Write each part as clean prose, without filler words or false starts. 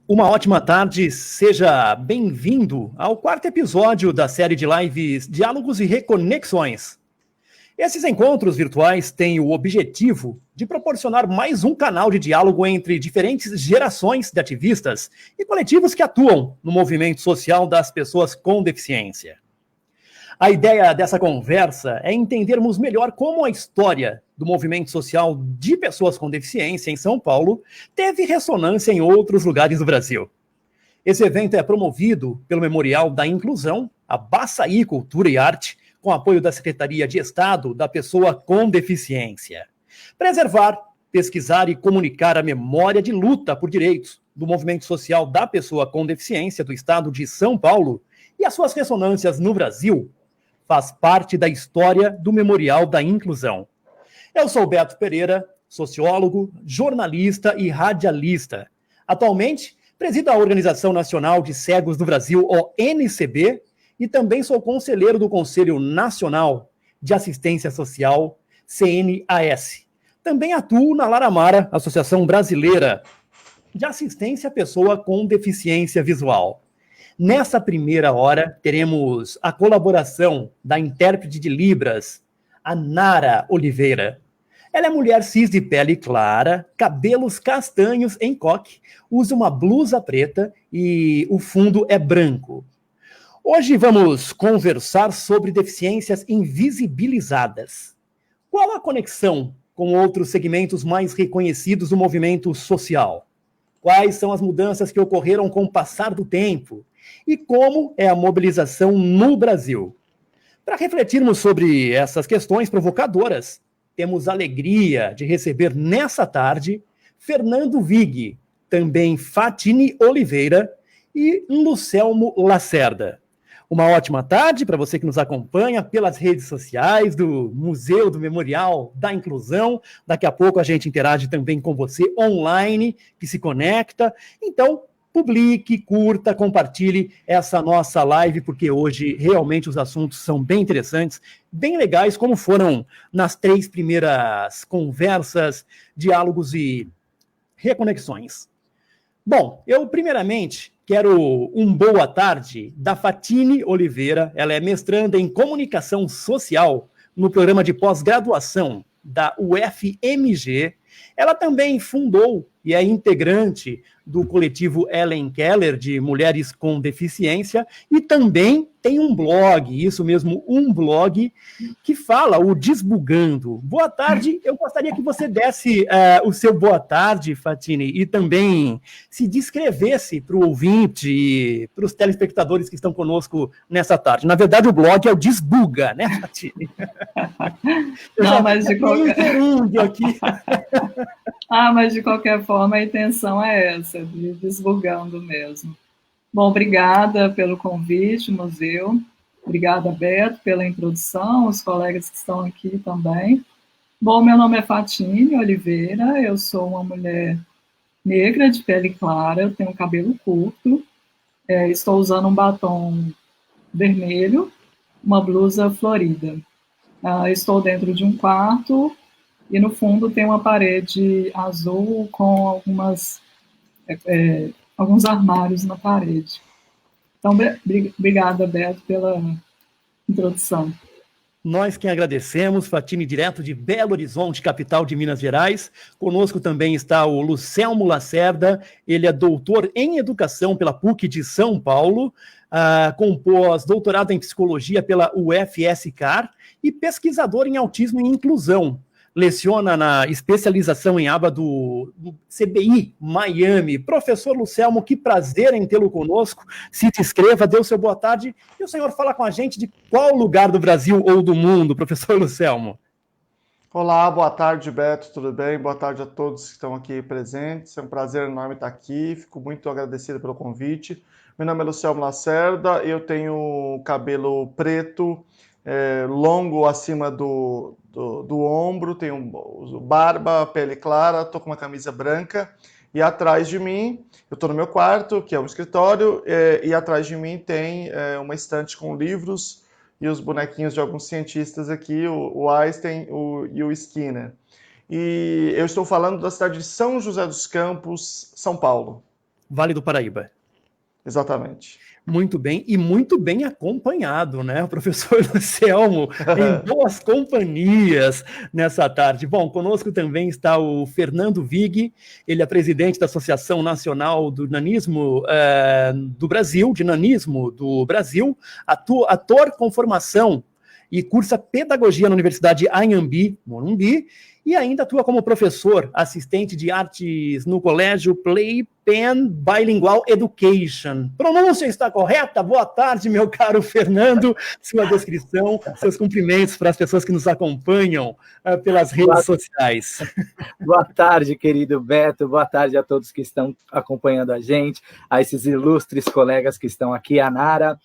Uma ótima tarde, seja bem-vindo ao quarto episódio da série de lives Diálogos e Reconexões. Esses encontros virtuais têm o objetivo de proporcionar mais um canal de diálogo entre diferentes gerações de ativistas e coletivos que atuam no movimento social das pessoas com deficiência. A ideia dessa conversa é entendermos melhor como a história do movimento social de pessoas com deficiência em São Paulo teve ressonância em outros lugares do Brasil. Esse evento é promovido pelo Memorial da Inclusão, a Baçaí Cultura e Arte, com apoio da Secretaria de Estado da Pessoa com Deficiência. Preservar, pesquisar e comunicar a memória de luta por direitos do movimento social da pessoa com deficiência do Estado de São Paulo e as suas ressonâncias no Brasil faz parte da história do Memorial da Inclusão. Eu sou Beto Pereira, sociólogo, jornalista e radialista. Atualmente, presido a Organização Nacional de Cegos do Brasil, ONCB, e também sou conselheiro do Conselho Nacional de Assistência Social, CNAS. Também atuo na Laramara, Associação Brasileira de Assistência à Pessoa com Deficiência Visual. Nessa primeira hora, teremos a colaboração da intérprete de Libras, a Nara Oliveira. Ela é mulher cis de pele clara, cabelos castanhos em coque, usa uma blusa preta e o fundo é branco. Hoje vamos conversar sobre deficiências invisibilizadas. Qual a conexão com outros segmentos mais reconhecidos do movimento social? Quais são as mudanças que ocorreram com o passar do tempo? E como é a mobilização no Brasil? Para refletirmos sobre essas questões provocadoras, temos a alegria de receber nessa tarde Fernando Vig, também Fatine Oliveira e Lucelmo Lacerda. Uma ótima tarde para você que nos acompanha pelas redes sociais do Museu do Memorial da Inclusão. Daqui a pouco a gente interage também com você online, que se conecta. Então, publique, curta, compartilhe essa nossa live, porque hoje realmente os assuntos são bem interessantes, bem legais, como foram nas 3 primeiras conversas, diálogos e reconexões. Bom, eu primeiramente quero um boa tarde da Fatine Oliveira. Ela é mestranda em comunicação social no programa de pós-graduação da UFMG. Ela também fundou e é integrante do coletivo Ellen Keller, de Mulheres com Deficiência, e também tem um blog, isso mesmo, um blog, que fala o Desbugando. Boa tarde, eu gostaria que você desse o seu boa tarde, Fatine, e também se descrevesse para o ouvinte e para os telespectadores que estão conosco nessa tarde. Na verdade, o blog é o Desbuga, né, Fatine? Não, mas de qualquer... aqui. mas de qualquer forma a intenção é essa, de desbugando mesmo. Bom, obrigada pelo convite, museu. Obrigada, Beto, pela introdução, os colegas que estão aqui também. Bom, meu nome é Fatine Oliveira, eu sou uma mulher negra de pele clara, eu tenho cabelo curto, estou usando um batom vermelho, uma blusa florida. Estou dentro de um quarto e no fundo tem uma parede azul com alguns armários na parede. Então, obrigada, Beto, pela introdução. Nós que agradecemos, Fatine, direto de Belo Horizonte, capital de Minas Gerais. Conosco também está o Lucelmo Lacerda, ele é doutor em educação pela PUC de São Paulo, com pós-doutorado em psicologia pela UFSCar e pesquisador em autismo e inclusão. Leciona na especialização em aba do CBI Miami. Professor Lucelmo, que prazer em tê-lo conosco. Se descreva, dê o seu boa tarde. E o senhor fala com a gente de qual lugar do Brasil ou do mundo, professor Lucelmo? Olá, boa tarde, Beto, tudo bem? Boa tarde a todos que estão aqui presentes. É um prazer enorme estar aqui. Fico muito agradecido pelo convite. Meu nome é Lucelmo Lacerda, eu tenho cabelo preto, longo acima do ombro, tenho barba, pele clara, estou com uma camisa branca e atrás de mim, eu estou no meu quarto, que é um escritório, e atrás de mim tem uma estante com livros e os bonequinhos de alguns cientistas aqui, o Einstein e o Skinner. E eu estou falando da cidade de São José dos Campos, São Paulo. Vale do Paraíba. Exatamente. Muito bem, e muito bem acompanhado, né? O professor Lucelmo, em boas companhias nessa tarde. Bom, conosco também está o Fernando Vig, ele é presidente da Associação Nacional do Nanismo do Brasil, de Nanismo do Brasil, ator com formação e cursa Pedagogia na Universidade Anhembi, Morumbi, e ainda atua como professor assistente de artes no colégio Playpen Bilingual Education. Pronúncia está correta? Boa tarde, meu caro Fernando. Sua descrição, seus cumprimentos para as pessoas que nos acompanham pelas redes sociais. Boa tarde, querido Beto. Boa tarde a todos que estão acompanhando a gente, a esses ilustres colegas que estão aqui, a Nara.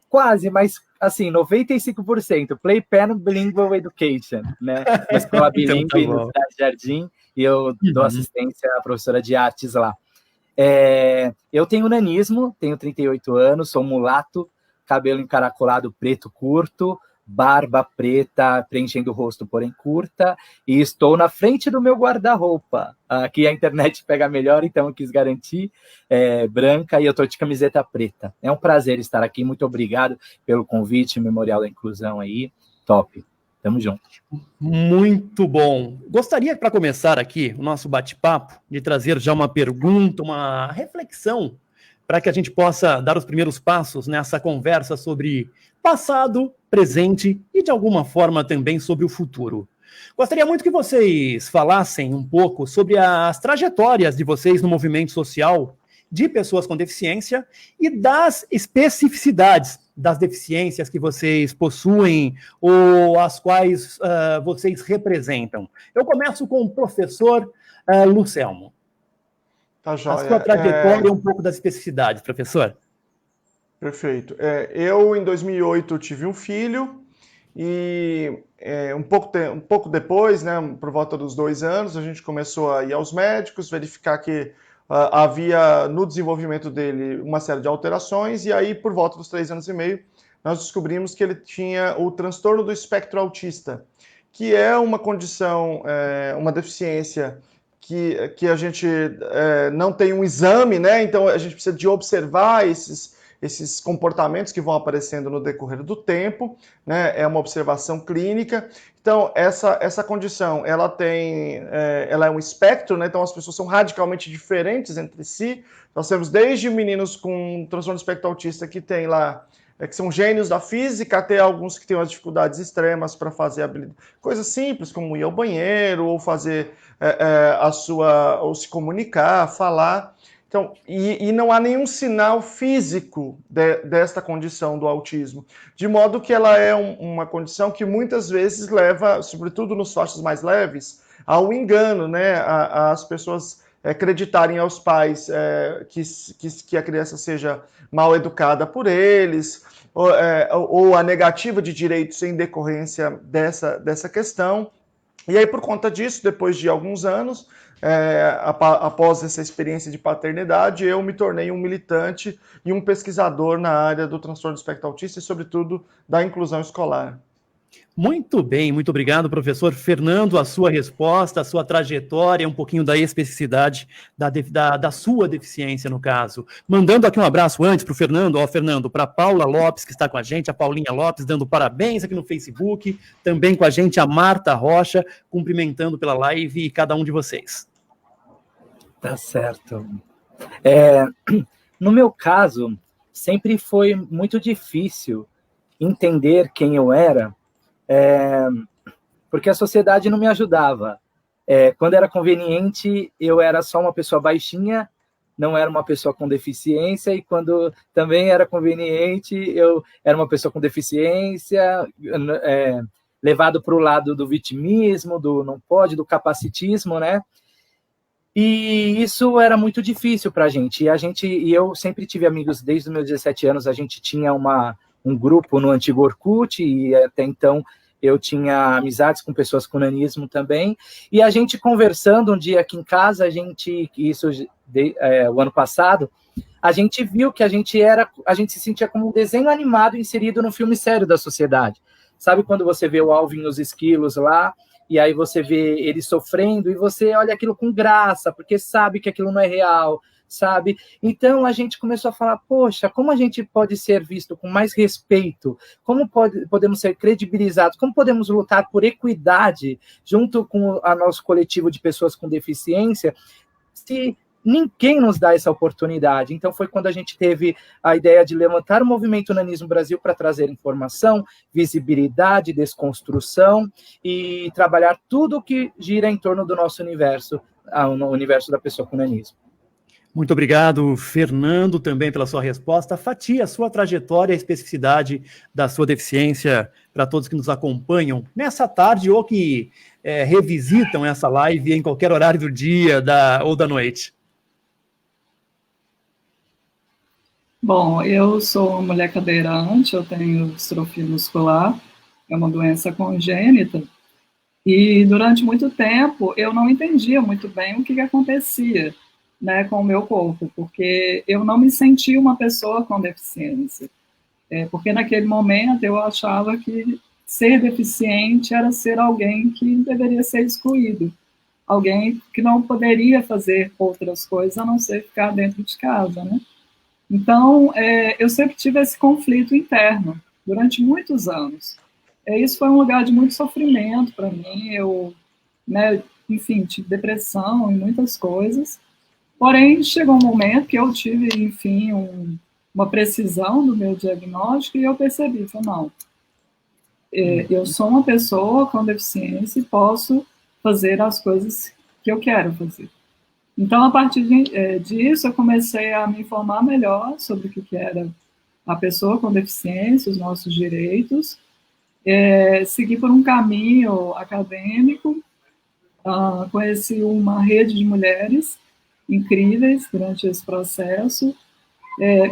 Quase, mas assim, 95%, Playpen Bilingual Education, né? Uma escola bilíngue no Cidade Jardim, e eu dou assistência à professora de artes lá. Eu tenho nanismo, tenho 38 anos, sou mulato, cabelo encaracolado preto curto, barba preta, preenchendo o rosto, porém curta, e estou na frente do meu guarda-roupa. Aqui a internet pega melhor, então eu quis garantir, branca, e eu estou de camiseta preta. É um prazer estar aqui, muito obrigado pelo convite, Memorial da Inclusão aí, top. Tamo junto. Muito bom. Gostaria, para começar aqui o nosso bate-papo, de trazer já uma pergunta, uma reflexão, para que a gente possa dar os primeiros passos nessa conversa sobre passado, presente e, de alguma forma, também sobre o futuro. Gostaria muito que vocês falassem um pouco sobre as trajetórias de vocês no movimento social de pessoas com deficiência e das especificidades das deficiências que vocês possuem ou as quais vocês representam. Eu começo com o professor Lucelmo. Tá joia. A sua trajetória e um pouco das especificidades, professor. Perfeito. Eu, em 2008, tive um filho e um pouco depois, né, por volta dos 2 anos, a gente começou a ir aos médicos, verificar que havia no desenvolvimento dele uma série de alterações, e aí, por volta dos 3 anos e meio, nós descobrimos que ele tinha o transtorno do espectro autista, que é uma condição, uma deficiência que a gente não tem um exame, né? Então a gente precisa de observar esses comportamentos que vão aparecendo no decorrer do tempo, né? É uma observação clínica. Então, essa condição, ela é um espectro, né? Então as pessoas são radicalmente diferentes entre si. Nós temos desde meninos com transtorno do espectro autista que tem lá, que são gênios da física, até alguns que têm umas dificuldades extremas para fazer coisas simples, como ir ao banheiro, ou fazer ou se comunicar, falar. Então, e não há nenhum sinal físico desta condição do autismo, de modo que ela é uma condição que muitas vezes leva, sobretudo nos faixas mais leves, ao engano, né? As pessoas acreditarem aos pais que a criança seja mal educada por eles, ou a negativa de direitos em decorrência dessa questão. E aí, por conta disso, depois de alguns anos, após essa experiência de paternidade, eu me tornei um militante e um pesquisador na área do transtorno do espectro autista e, sobretudo, da inclusão escolar. Muito bem, muito obrigado, professor Fernando, a sua resposta, a sua trajetória, um pouquinho da especificidade da sua deficiência, no caso. Mandando aqui um abraço antes para o Fernando, para a Paula Lopes, que está com a gente, a Paulinha Lopes, dando parabéns aqui no Facebook, também com a gente a Marta Rocha, cumprimentando pela live e cada um de vocês. Tá certo. No meu caso, sempre foi muito difícil entender quem eu era, porque a sociedade não me ajudava. Quando era conveniente, eu era só uma pessoa baixinha, não era uma pessoa com deficiência, e quando também era conveniente, eu era uma pessoa com deficiência, levado para o lado do vitimismo, do não pode, do capacitismo, né? E isso era muito difícil para a gente. E eu sempre tive amigos, desde os meus 17 anos, a gente tinha um grupo no antigo Orkut, e até então eu tinha amizades com pessoas com nanismo também, e a gente conversando um dia aqui em casa, o ano passado, a gente viu que a gente se sentia como um desenho animado inserido no filme sério da sociedade. Sabe quando você vê o Alvin e os Esquilos lá, e aí você vê ele sofrendo, e você olha aquilo com graça, porque sabe que aquilo não é real, sabe? Então a gente começou a falar, poxa, como a gente pode ser visto com mais respeito? Como podemos ser credibilizados? Como podemos lutar por equidade junto com o nosso coletivo de pessoas com deficiência, se ninguém nos dá essa oportunidade? Então foi quando a gente teve a ideia de levantar o Movimento Nanismo Brasil para trazer informação, visibilidade, desconstrução e trabalhar tudo que gira em torno do nosso universo, no universo da pessoa com nanismo. Muito obrigado, Fernando, também pela sua resposta. Fati, a sua trajetória e a especificidade da sua deficiência para todos que nos acompanham nessa tarde ou que revisitam essa live em qualquer horário do dia ou da noite. Bom, eu sou uma mulher cadeirante, eu tenho distrofia muscular, é uma doença congênita, e durante muito tempo eu não entendia muito bem o que acontecia, né, com o meu corpo, porque eu não me sentia uma pessoa com deficiência. Porque naquele momento eu achava que ser deficiente era ser alguém que deveria ser excluído, alguém que não poderia fazer outras coisas a não ser ficar dentro de casa, né? Então, eu sempre tive esse conflito interno durante muitos anos. Isso foi um lugar de muito sofrimento para mim. Eu, né, enfim, tive depressão e muitas coisas. Porém, chegou um momento que eu tive, enfim, uma precisão do meu diagnóstico e eu percebi, falei, não, eu sou uma pessoa com deficiência e posso fazer as coisas que eu quero fazer. Então, a partir disso, eu comecei a me informar melhor sobre o que era a pessoa com deficiência, os nossos direitos, segui por um caminho acadêmico, conheci uma rede de mulheres incríveis durante esse processo,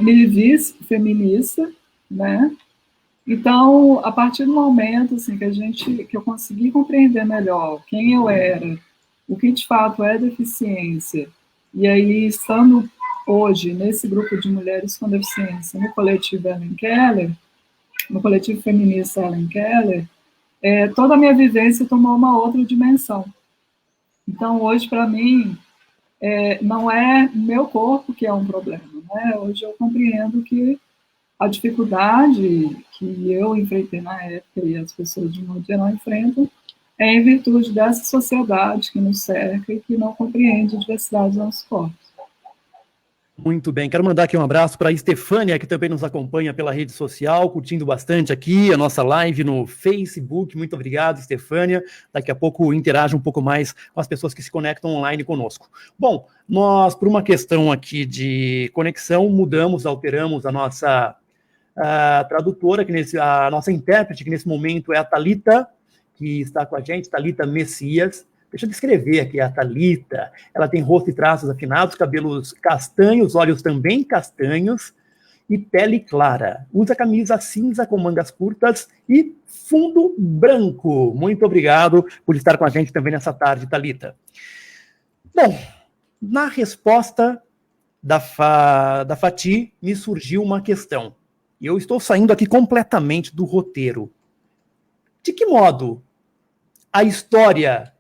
me vi feminista, né? Então, a partir do momento assim, que eu consegui compreender melhor quem eu era, o que de fato é deficiência, e aí estando hoje nesse grupo de mulheres com deficiência, no coletivo Ellen Keller, no coletivo feminista Ellen Keller, toda a minha vivência tomou uma outra dimensão. Então, hoje, para mim, não é meu corpo que é um problema, né? Hoje eu compreendo que a dificuldade que eu enfrentei na época e as pessoas de modo geral enfrentam é em virtude dessa sociedade que nos cerca e que não compreende a diversidade dos nossos corpos. Muito bem, quero mandar aqui um abraço para a Estefânia, que também nos acompanha pela rede social, curtindo bastante aqui a nossa live no Facebook. Muito obrigado, Estefânia. Daqui a pouco interaja um pouco mais com as pessoas que se conectam online conosco. Bom, nós, por uma questão aqui de conexão, alteramos a nossa tradutora, a nossa intérprete, que nesse momento é a Thalita, que está com a gente, Thalita Messias. Deixa eu descrever aqui a Thalita. Ela tem rosto e traços afinados, cabelos castanhos, olhos também castanhos e pele clara. Usa camisa cinza com mangas curtas e fundo branco. Muito obrigado por estar com a gente também nessa tarde, Thalita. Bom, na resposta da Fati, me surgiu uma questão. E eu estou saindo aqui completamente do roteiro. De que modo a história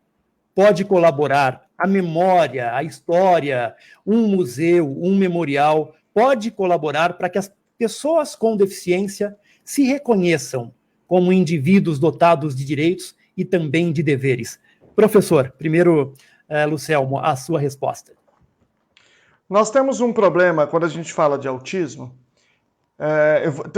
pode colaborar, a memória, a história, um museu, um memorial, pode colaborar para que as pessoas com deficiência se reconheçam como indivíduos dotados de direitos e também de deveres? Professor, primeiro, Lucelmo, a sua resposta. Nós temos um problema quando a gente fala de autismo.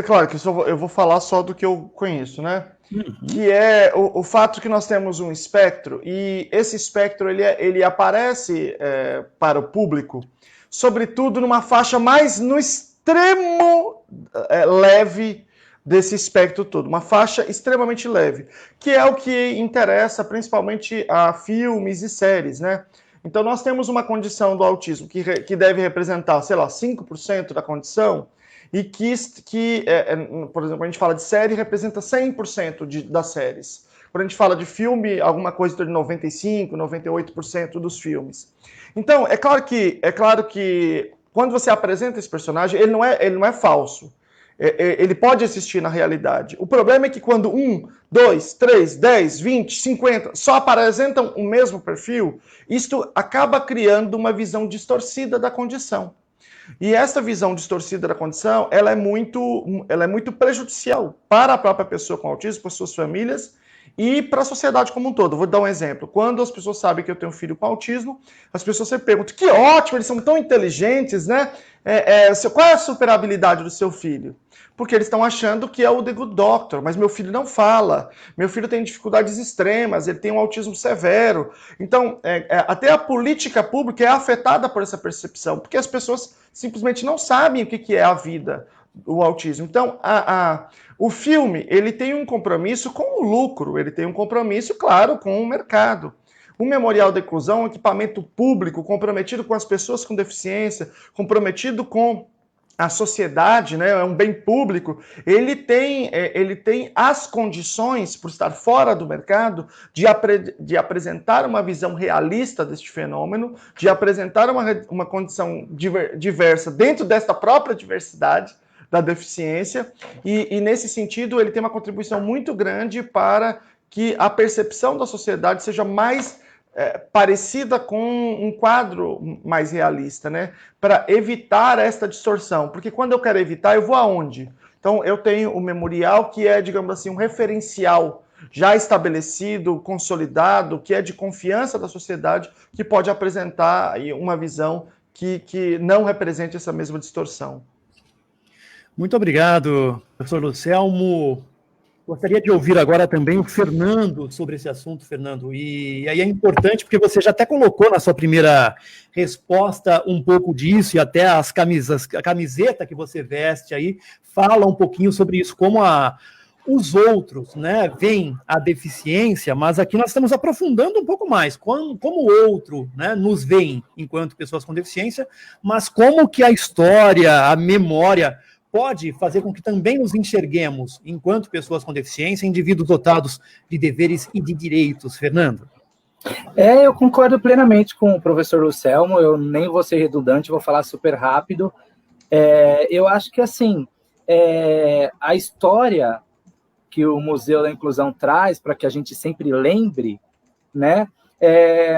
Claro que eu vou falar só do que eu conheço, né? Uhum. Que é o fato que nós temos um espectro, e esse espectro ele aparece para o público, sobretudo numa faixa mais no extremo leve desse espectro todo, uma faixa extremamente leve, que é o que interessa principalmente a filmes e séries, né? Então nós temos uma condição do autismo que deve representar, sei lá, 5% da condição, e por exemplo, a gente fala de série, representa 100% das séries. Quando a gente fala de filme, alguma coisa de 95%, 98% dos filmes. Então, é claro que quando você apresenta esse personagem, ele não é falso. Ele pode existir na realidade. O problema é que quando 1, 2, 3, 10, 20, 50 só apresentam o mesmo perfil, isto acaba criando uma visão distorcida da condição. E essa visão distorcida da condição, ela é muito prejudicial para a própria pessoa com autismo, para suas famílias e para a sociedade como um todo. Vou dar um exemplo. Quando as pessoas sabem que eu tenho um filho com autismo, as pessoas sempre perguntam, que ótimo, eles são tão inteligentes, né? Qual é a superabilidade do seu filho? Porque eles estão achando que é o The Good Doctor, mas meu filho não fala, meu filho tem dificuldades extremas, ele tem um autismo severo. Então, até a política pública é afetada por essa percepção, porque as pessoas simplesmente não sabem o que é a vida, o autismo. Então, o filme, ele tem um compromisso com o lucro, ele tem um compromisso, claro, com o mercado. O Memorial da Inclusão é um equipamento público comprometido com as pessoas com deficiência, comprometido com a sociedade, né, é um bem público, ele tem as condições, por estar fora do mercado, de apresentar uma visão realista deste fenômeno, de apresentar uma condição diversa dentro desta própria diversidade da deficiência, e nesse sentido ele tem uma contribuição muito grande para que a percepção da sociedade seja mais parecida com um quadro mais realista, né? Para evitar esta distorção. Porque quando eu quero evitar, eu vou aonde? Então, eu tenho o memorial, que é, digamos assim, um referencial já estabelecido, consolidado, que é de confiança da sociedade, que pode apresentar uma visão que não represente essa mesma distorção. Muito obrigado, professor Lucelmo. Gostaria de ouvir agora também o Fernando sobre esse assunto, Fernando. E aí é importante, porque você já até colocou na sua primeira resposta um pouco disso, e até a camiseta que você veste aí fala um pouquinho sobre isso, como os outros, né, veem a deficiência, mas aqui nós estamos aprofundando um pouco mais, como o outro, né, nos veem enquanto pessoas com deficiência, mas como que a história, a memória pode fazer com que também nos enxerguemos, enquanto pessoas com deficiência, indivíduos dotados de deveres e de direitos. Fernando? Eu concordo plenamente com o professor Lucelmo, eu nem vou ser redundante, vou falar super rápido. Eu acho que, assim, a história que o Museu da Inclusão traz, para que a gente sempre lembre, né,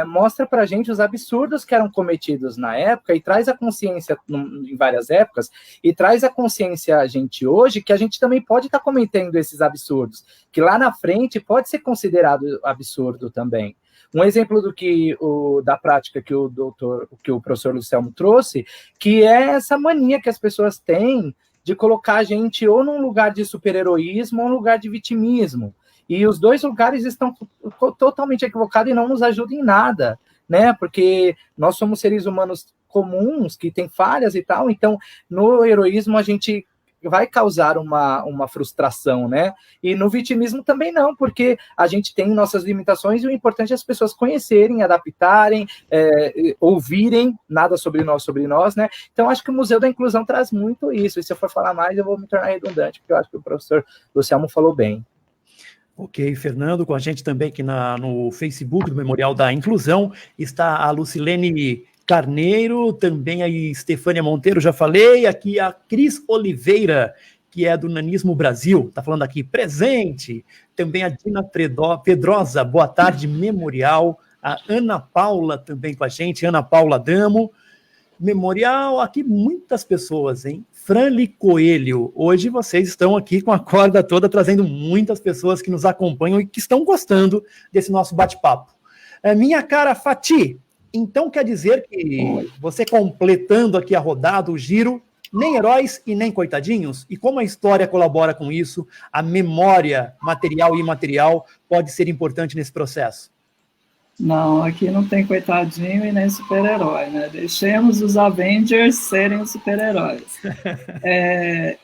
mostra para a gente os absurdos que eram cometidos na época e traz a consciência em várias épocas e traz a consciência a gente hoje que a gente também pode estar cometendo esses absurdos, que lá na frente pode ser considerado absurdo também. Um exemplo da prática que o professor Lucelmo trouxe, que é essa mania que as pessoas têm de colocar a gente ou num lugar de super-heroísmo ou num lugar de vitimismo. E os dois lugares estão totalmente equivocados e não nos ajudam em nada, né? Porque nós somos seres humanos comuns, que têm falhas e tal, então no heroísmo a gente vai causar uma frustração, né? E no vitimismo também não, porque a gente tem nossas limitações e o importante é as pessoas conhecerem, adaptarem, ouvirem nada sobre nós, né? Então, acho que o Museu da Inclusão traz muito isso, e se eu for falar mais, eu vou me tornar redundante, porque eu acho que o professor Lucelmo falou bem. Ok, Fernando, com a gente também aqui no Facebook do Memorial da Inclusão, está a Lucilene Carneiro, também a Estefânia Monteiro, já falei, aqui a Cris Oliveira, que é do Nanismo Brasil, está falando aqui, presente, também a Dina Pedrosa, boa tarde, Memorial, a Ana Paula também com a gente, Ana Paula Damo, Memorial, aqui muitas pessoas, hein? Franli Coelho, hoje vocês estão aqui com a corda toda, trazendo muitas pessoas que nos acompanham e que estão gostando desse nosso bate-papo. Minha cara Fati, então quer dizer que você completando aqui a rodada, o giro, nem heróis e nem coitadinhos? E como a história colabora com isso, a memória material e imaterial pode ser importante nesse processo? Não, aqui não tem coitadinho e nem super-herói, né? Deixemos os Avengers serem os super-heróis.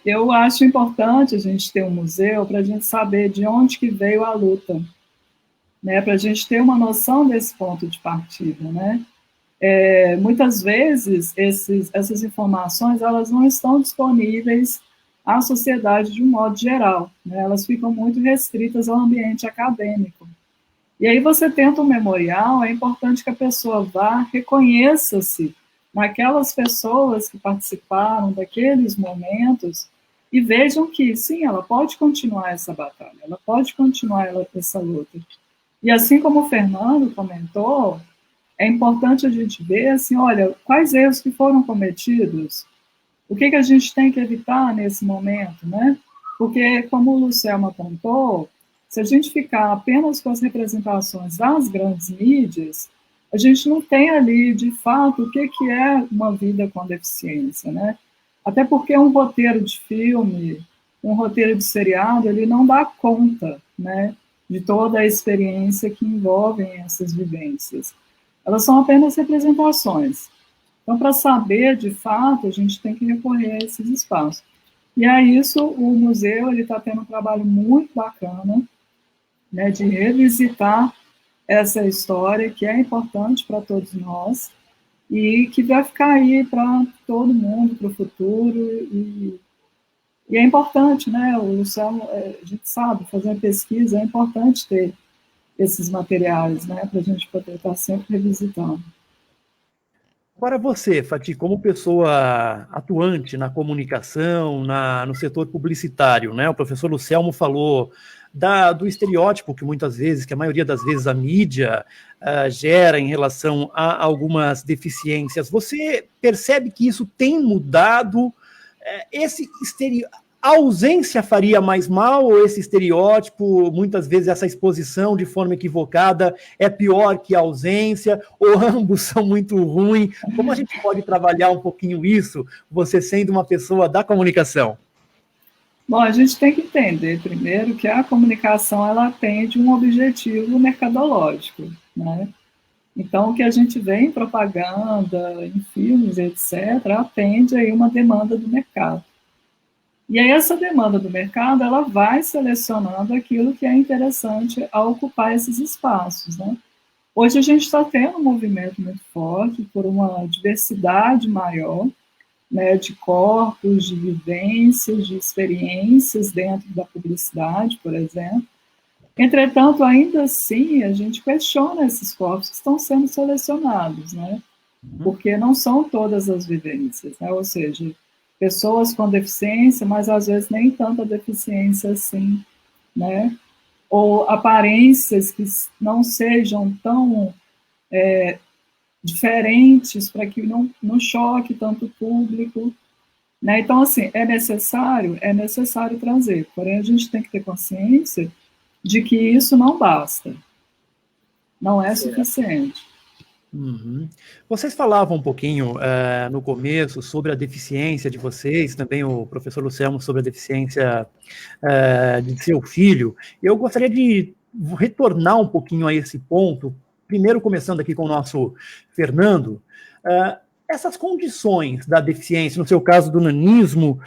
Eu acho importante a gente ter um museu para a gente saber de onde que veio a luta, né? Para a gente ter uma noção desse ponto de partida, né? Muitas vezes essas informações elas não estão disponíveis à sociedade de um modo geral, né? Elas ficam muito restritas ao ambiente acadêmico. E aí você tenta um memorial, é importante que a pessoa vá, reconheça-se naquelas pessoas que participaram daqueles momentos e vejam que, sim, ela pode continuar essa batalha, ela pode continuar essa luta. E assim como o Fernando comentou, é importante a gente ver, assim, olha, quais erros que foram cometidos, o que a gente tem que evitar nesse momento, né? Porque, como o Luciano apontou, se a gente ficar apenas com as representações das grandes mídias, a gente não tem ali, de fato, o que é uma vida com deficiência, né? Até porque um roteiro de filme, um roteiro de seriado, ele não dá conta, né, de toda a experiência que envolvem essas vivências. Elas são apenas representações. Então, para saber, de fato, a gente tem que recorrer a esses espaços. E a isso, o museu está tendo um trabalho muito bacana, né, de revisitar essa história, que é importante para todos nós, e que vai ficar aí para todo mundo, para o futuro, e é importante, né, o Luciano, a gente sabe, fazer uma pesquisa, é importante ter esses materiais, né, para a gente poder estar sempre revisitando. Agora você, Fati, como pessoa atuante na comunicação, no setor publicitário, né? O professor Lucelmo falou do estereótipo que muitas vezes, que a maioria das vezes a mídia gera em relação a algumas deficiências. Você percebe que isso tem mudado? A ausência faria mais mal ou esse estereótipo, muitas vezes essa exposição de forma equivocada é pior que a ausência, ou ambos são muito ruins? Como a gente pode trabalhar um pouquinho isso, você sendo uma pessoa da comunicação? Bom, a gente tem que entender primeiro que a comunicação ela atende um objetivo mercadológico, né? Então, o que a gente vê em propaganda, em filmes, etc., atende aí uma demanda do mercado. E aí essa demanda do mercado, ela vai selecionando aquilo que é interessante a ocupar esses espaços, né? Hoje a gente está tendo um movimento muito forte por uma diversidade maior, né, de corpos, de vivências, de experiências dentro da publicidade, por exemplo. Entretanto, ainda assim, a gente questiona esses corpos que estão sendo selecionados, né? Porque não são todas as vivências, né? Ou seja, pessoas com deficiência, mas às vezes nem tanta deficiência assim, né? Ou aparências que não sejam tão diferentes para que não choque tanto o público, né? Então, assim, é necessário trazer, porém a gente tem que ter consciência de que isso não basta, não é suficiente. Uhum. Vocês falavam um pouquinho no começo sobre a deficiência de vocês, também o professor Lucelmo sobre a deficiência de seu filho. Eu gostaria de retornar um pouquinho a esse ponto, primeiro começando aqui com o nosso Fernando. Essas condições da deficiência, no seu caso do nanismo,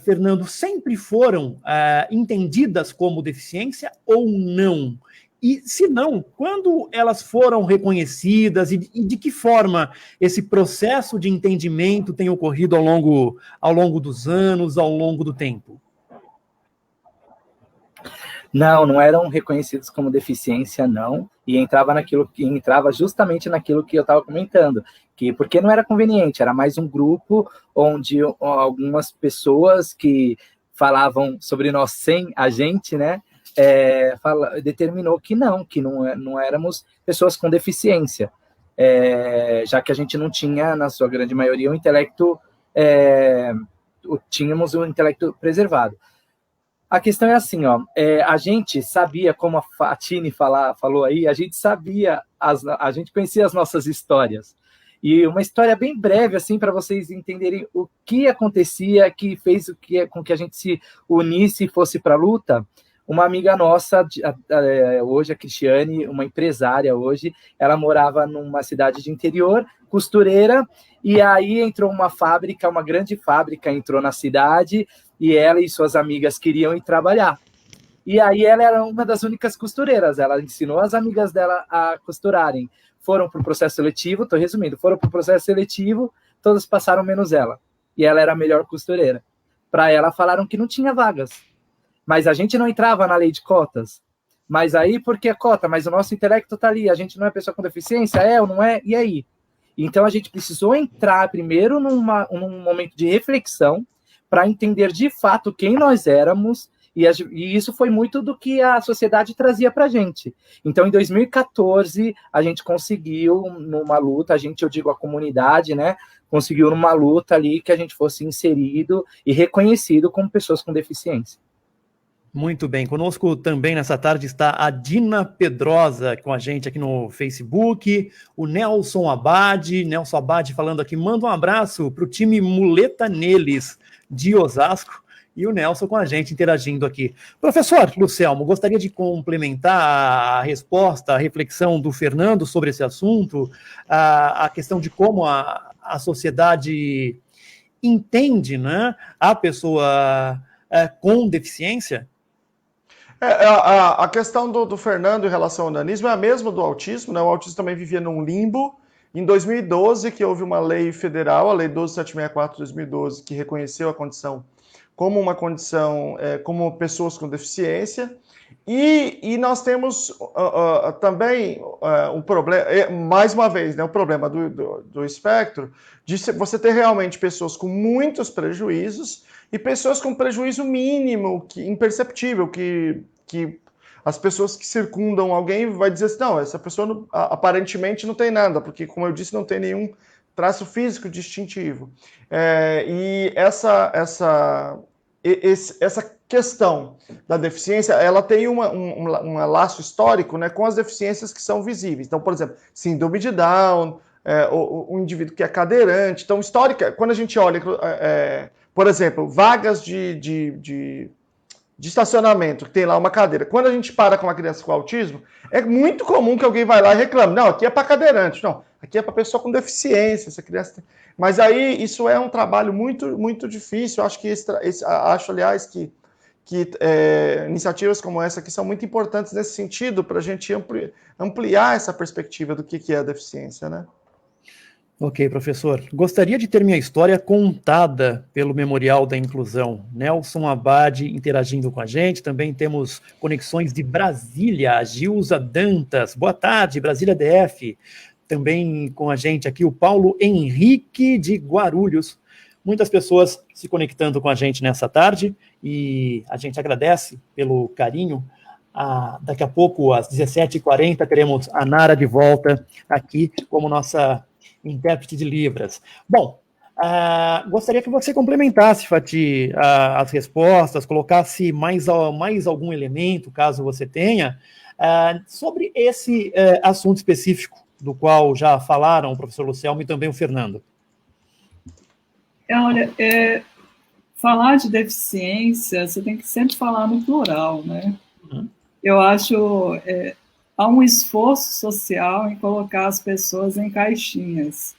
Fernando, sempre foram entendidas como deficiência ou não? E, se não, quando elas foram reconhecidas e de que forma esse processo de entendimento tem ocorrido ao longo dos anos, ao longo do tempo? Não eram reconhecidos como deficiência, não, e entrava justamente naquilo que eu estava comentando, porque não era conveniente, era mais um grupo onde algumas pessoas que falavam sobre nós sem a gente, né, determinou que não éramos pessoas com deficiência, já que a gente não tinha, na sua grande maioria, tínhamos o intelecto preservado. A questão é assim, a gente sabia, como a Fatine falou aí, a gente conhecia as nossas histórias. E uma história bem breve, assim, para vocês entenderem o que acontecia, que fez com que a gente se unisse e fosse para a luta. Uma amiga nossa, hoje, a Cristiane, uma empresária hoje, ela morava numa cidade de interior, costureira, e aí entrou uma grande fábrica entrou na cidade, e ela e suas amigas queriam ir trabalhar. E aí ela era uma das únicas costureiras, ela ensinou as amigas dela a costurarem. Foram para o processo seletivo, estou resumindo, foram para o processo seletivo, todas passaram menos ela. E ela era a melhor costureira. Para ela falaram que não tinha vagas. Mas a gente não entrava na lei de cotas. Mas aí, por que cota? Mas o nosso intelecto está ali, a gente não é pessoa com deficiência? É ou não é? E aí? Então, a gente precisou entrar primeiro num momento de reflexão, para entender de fato quem nós éramos, e isso foi muito do que a sociedade trazia para a gente. Então, em 2014, a gente conseguiu, numa luta, eu digo a comunidade, né, conseguiu numa luta ali que a gente fosse inserido e reconhecido como pessoas com deficiência. Muito bem, conosco também nessa tarde está a Dina Pedrosa com a gente aqui no Facebook, o Nelson Abad falando aqui, manda um abraço para o time Muleta Neles de Osasco, e o Nelson com a gente interagindo aqui. Professor Lucelmo, gostaria de complementar a resposta, a reflexão do Fernando sobre esse assunto, a questão de como a sociedade entende, né, a pessoa com deficiência? A questão do Fernando em relação ao nanismo é a mesma do autismo, né? O autismo também vivia num limbo. Em 2012, que houve uma lei federal, a Lei 12764 de 2012, que reconheceu a condição como uma condição, como pessoas com deficiência. E nós temos também um problema, mais uma vez, né, o problema do espectro, de você ter realmente pessoas com muitos prejuízos e pessoas com prejuízo mínimo, imperceptível, que as pessoas que circundam alguém vai dizer assim, não, essa pessoa aparentemente não tem nada, porque, como eu disse, não tem nenhum traço físico distintivo. E essa questão da deficiência, ela tem um laço histórico, né, com as deficiências que são visíveis. Então, por exemplo, síndrome de Down, o indivíduo que é cadeirante. Então, histórica, quando a gente olha, por exemplo, vagas de estacionamento, que tem lá uma cadeira. Quando a gente para com uma criança com autismo, é muito comum que alguém vai lá e reclame. Não, aqui é para cadeirante. Não, aqui é para pessoa com deficiência. Essa criança. Mas aí isso é um trabalho muito, muito difícil. Acho, aliás, que iniciativas como essa aqui são muito importantes nesse sentido, para a gente ampliar essa perspectiva do que é a deficiência, né? Ok, professor. Gostaria de ter minha história contada pelo Memorial da Inclusão. Nelson Abad interagindo com a gente. Também temos conexões de Brasília, a Gilza Dantas. Boa tarde, Brasília DF. Também com a gente aqui o Paulo Henrique de Guarulhos. Muitas pessoas se conectando com a gente nessa tarde e a gente agradece pelo carinho. Daqui a pouco, às 17h40, teremos a Nara de volta aqui como nossa intérprete de Libras. Bom, gostaria que você complementasse, Fati, as respostas, colocasse mais algum elemento, caso você tenha, sobre esse assunto específico, do qual já falaram o professor Lucelmo e também o Fernando. Olha, falar de deficiência, você tem que sempre falar no plural, né? Eu acho... há um esforço social em colocar as pessoas em caixinhas.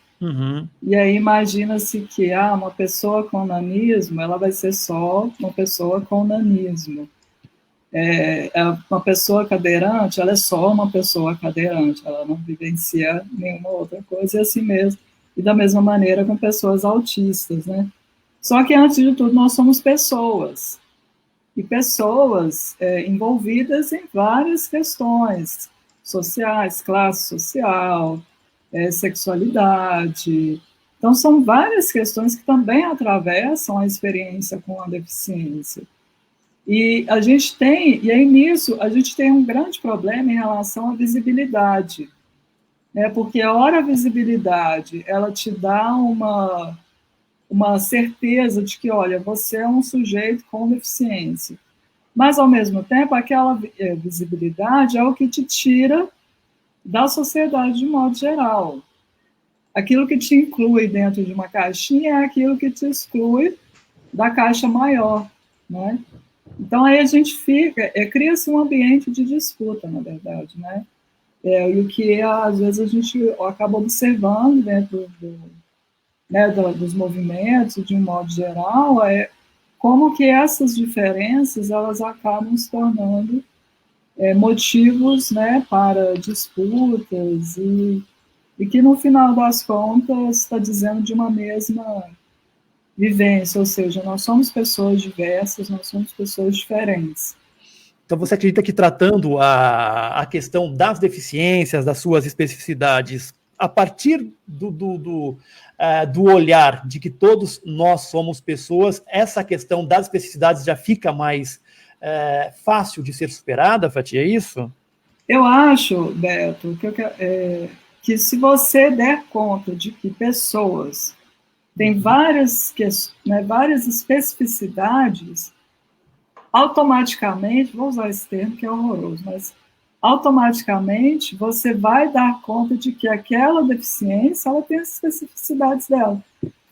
E aí imagina-se que uma pessoa com nanismo, ela vai ser só uma pessoa com nanismo. Uma pessoa cadeirante, ela é só uma pessoa cadeirante, ela não vivencia nenhuma outra coisa, e assim mesmo. E da mesma maneira com pessoas autistas, né? Só que, antes de tudo, nós somos pessoas. E pessoas envolvidas em várias questões sociais, classe social, sexualidade. Então, são várias questões que também atravessam a experiência com a deficiência. E aí nisso, a gente tem um grande problema em relação à visibilidade, né? Porque a visibilidade, ela te dá uma certeza de que, olha, você é um sujeito com deficiência. Mas, ao mesmo tempo, aquela visibilidade é o que te tira da sociedade de modo geral. Aquilo que te inclui dentro de uma caixinha é aquilo que te exclui da caixa maior, né? Então, aí a gente cria-se um ambiente de disputa, na verdade, né? E o que, às vezes, a gente acaba observando dentro dos movimentos, de um modo geral, como que essas diferenças elas acabam se tornando motivos, né, para disputas e que, no final das contas, está dizendo de uma mesma vivência, ou seja, nós somos pessoas diversas, nós somos pessoas diferentes. Então, você acredita que, tratando a questão das deficiências, das suas especificidades, a partir do olhar de que todos nós somos pessoas, essa questão das especificidades já fica mais fácil de ser superada, Fati, é isso? Eu acho, Beto, que se você der conta de que pessoas têm várias especificidades, automaticamente, vou usar esse termo que é horroroso, mas automaticamente você vai dar conta de que aquela deficiência, ela tem as especificidades dela.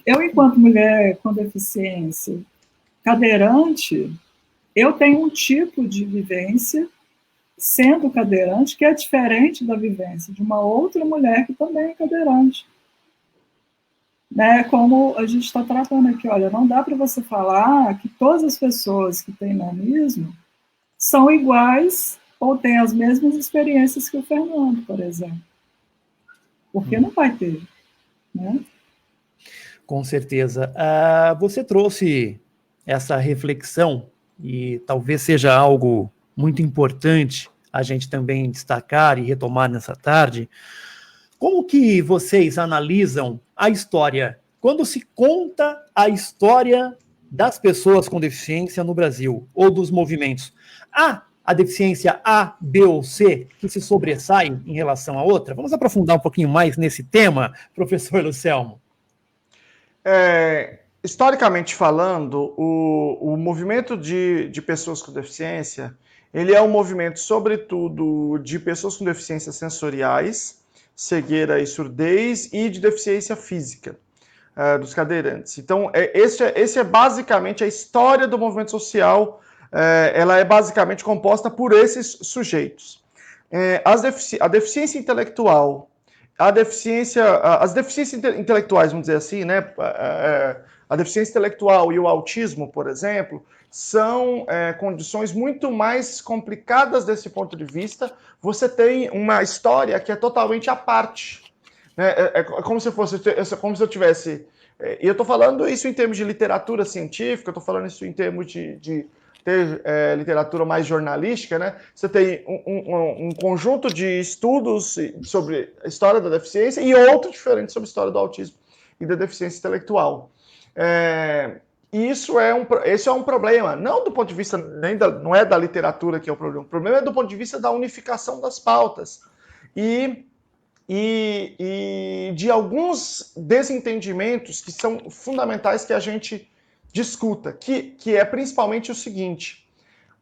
Eu, enquanto mulher com deficiência cadeirante, eu tenho um tipo de vivência, sendo cadeirante, que é diferente da vivência de uma outra mulher que também é cadeirante. Né? Como a gente está tratando aqui, olha, não dá para você falar que todas as pessoas que têm nanismo são iguais ou têm as mesmas experiências que o Fernando, por exemplo. Porque não vai ter. Né? Com certeza. Você trouxe essa reflexão, e talvez seja algo muito importante a gente também destacar e retomar nessa tarde. Como que vocês analisam a história? Quando se conta a história das pessoas com deficiência no Brasil, ou dos movimentos, há a deficiência A, B ou C que se sobressai em relação à outra? Vamos aprofundar um pouquinho mais nesse tema, professor Lucelmo. Historicamente falando, o movimento de pessoas com deficiência, ele é um movimento, sobretudo, de pessoas com deficiências sensoriais, cegueira e surdez, e de deficiência física, dos cadeirantes. Então, esse é basicamente a história do movimento social, ela é basicamente composta por esses sujeitos. A deficiência intelectual, as deficiências intelectuais, vamos dizer assim, né? A deficiência intelectual e o autismo, por exemplo, são condições muito mais complicadas desse ponto de vista. Você tem uma história que é totalmente à parte. Né? É como se eu tivesse... E eu estou falando isso em termos de literatura científica, eu estou falando isso em termos de ter literatura mais jornalística, né? Você tem um conjunto de estudos sobre a história da deficiência e outro diferente sobre a história do autismo e da deficiência intelectual. Esse é um problema, não do ponto de vista, não é da literatura que é o problema é do ponto de vista da unificação das pautas e de alguns desentendimentos que são fundamentais que a gente discuta, que é principalmente o seguinte,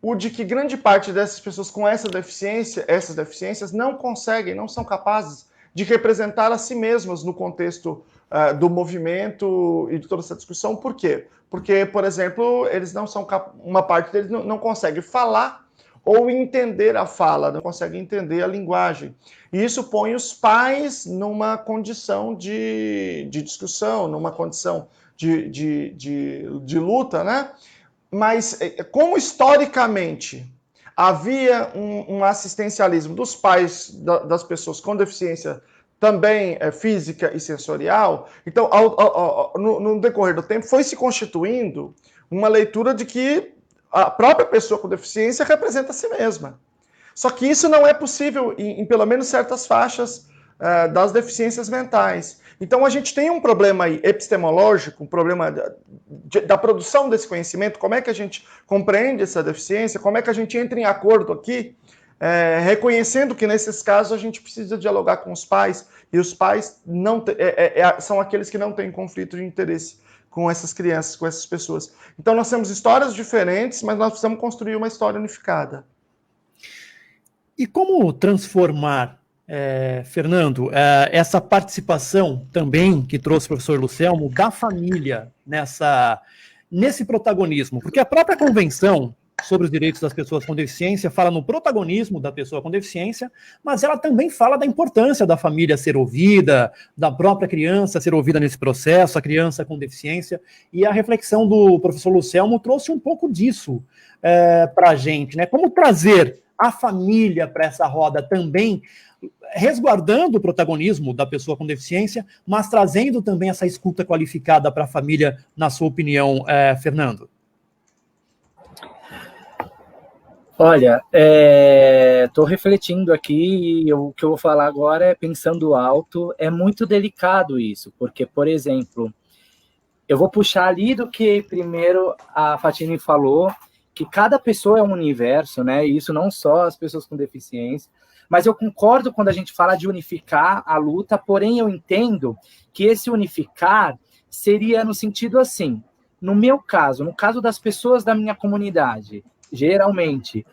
o de que grande parte dessas pessoas com essas deficiências não são capazes de representar a si mesmas no contexto do movimento e de toda essa discussão. Por quê? Porque, por exemplo, uma parte deles não consegue falar ou entender a fala, não consegue entender a linguagem. E isso põe os pais numa condição de discussão, numa condição de luta, né? Mas como historicamente havia um assistencialismo dos pais das pessoas com deficiência também física e sensorial, então no decorrer do tempo foi se constituindo uma leitura de que a própria pessoa com deficiência representa a si mesma. Só que isso não é possível em pelo menos certas faixas das deficiências mentais. Então a gente tem um problema aí epistemológico, um problema da produção desse conhecimento, como é que a gente compreende essa deficiência, como é que a gente entra em acordo aqui, reconhecendo que nesses casos a gente precisa dialogar com os pais, e os pais são aqueles que não têm conflito de interesse com essas crianças, com essas pessoas. Então nós temos histórias diferentes, mas nós precisamos construir uma história unificada. E como transformar, Fernando, essa participação também que trouxe o professor Lucelmo da família nesse protagonismo? Porque a própria Convenção sobre os Direitos das Pessoas com Deficiência fala no protagonismo da pessoa com deficiência, mas ela também fala da importância da família ser ouvida, da própria criança ser ouvida nesse processo, a criança com deficiência, e a reflexão do professor Lucelmo trouxe um pouco disso para a gente, né? Como trazer a família para essa roda também, resguardando o protagonismo da pessoa com deficiência, mas trazendo também essa escuta qualificada para a família, na sua opinião, Fernando? Olha, estou refletindo aqui e o que eu vou falar agora é pensando alto. É muito delicado isso, porque, por exemplo, eu vou puxar ali do que primeiro a Fatine falou, que cada pessoa é um universo, né? E isso não só as pessoas com deficiência. Mas eu concordo quando a gente fala de unificar a luta, porém eu entendo que esse unificar seria no sentido assim, no meu caso, no caso das pessoas da minha comunidade, geralmente,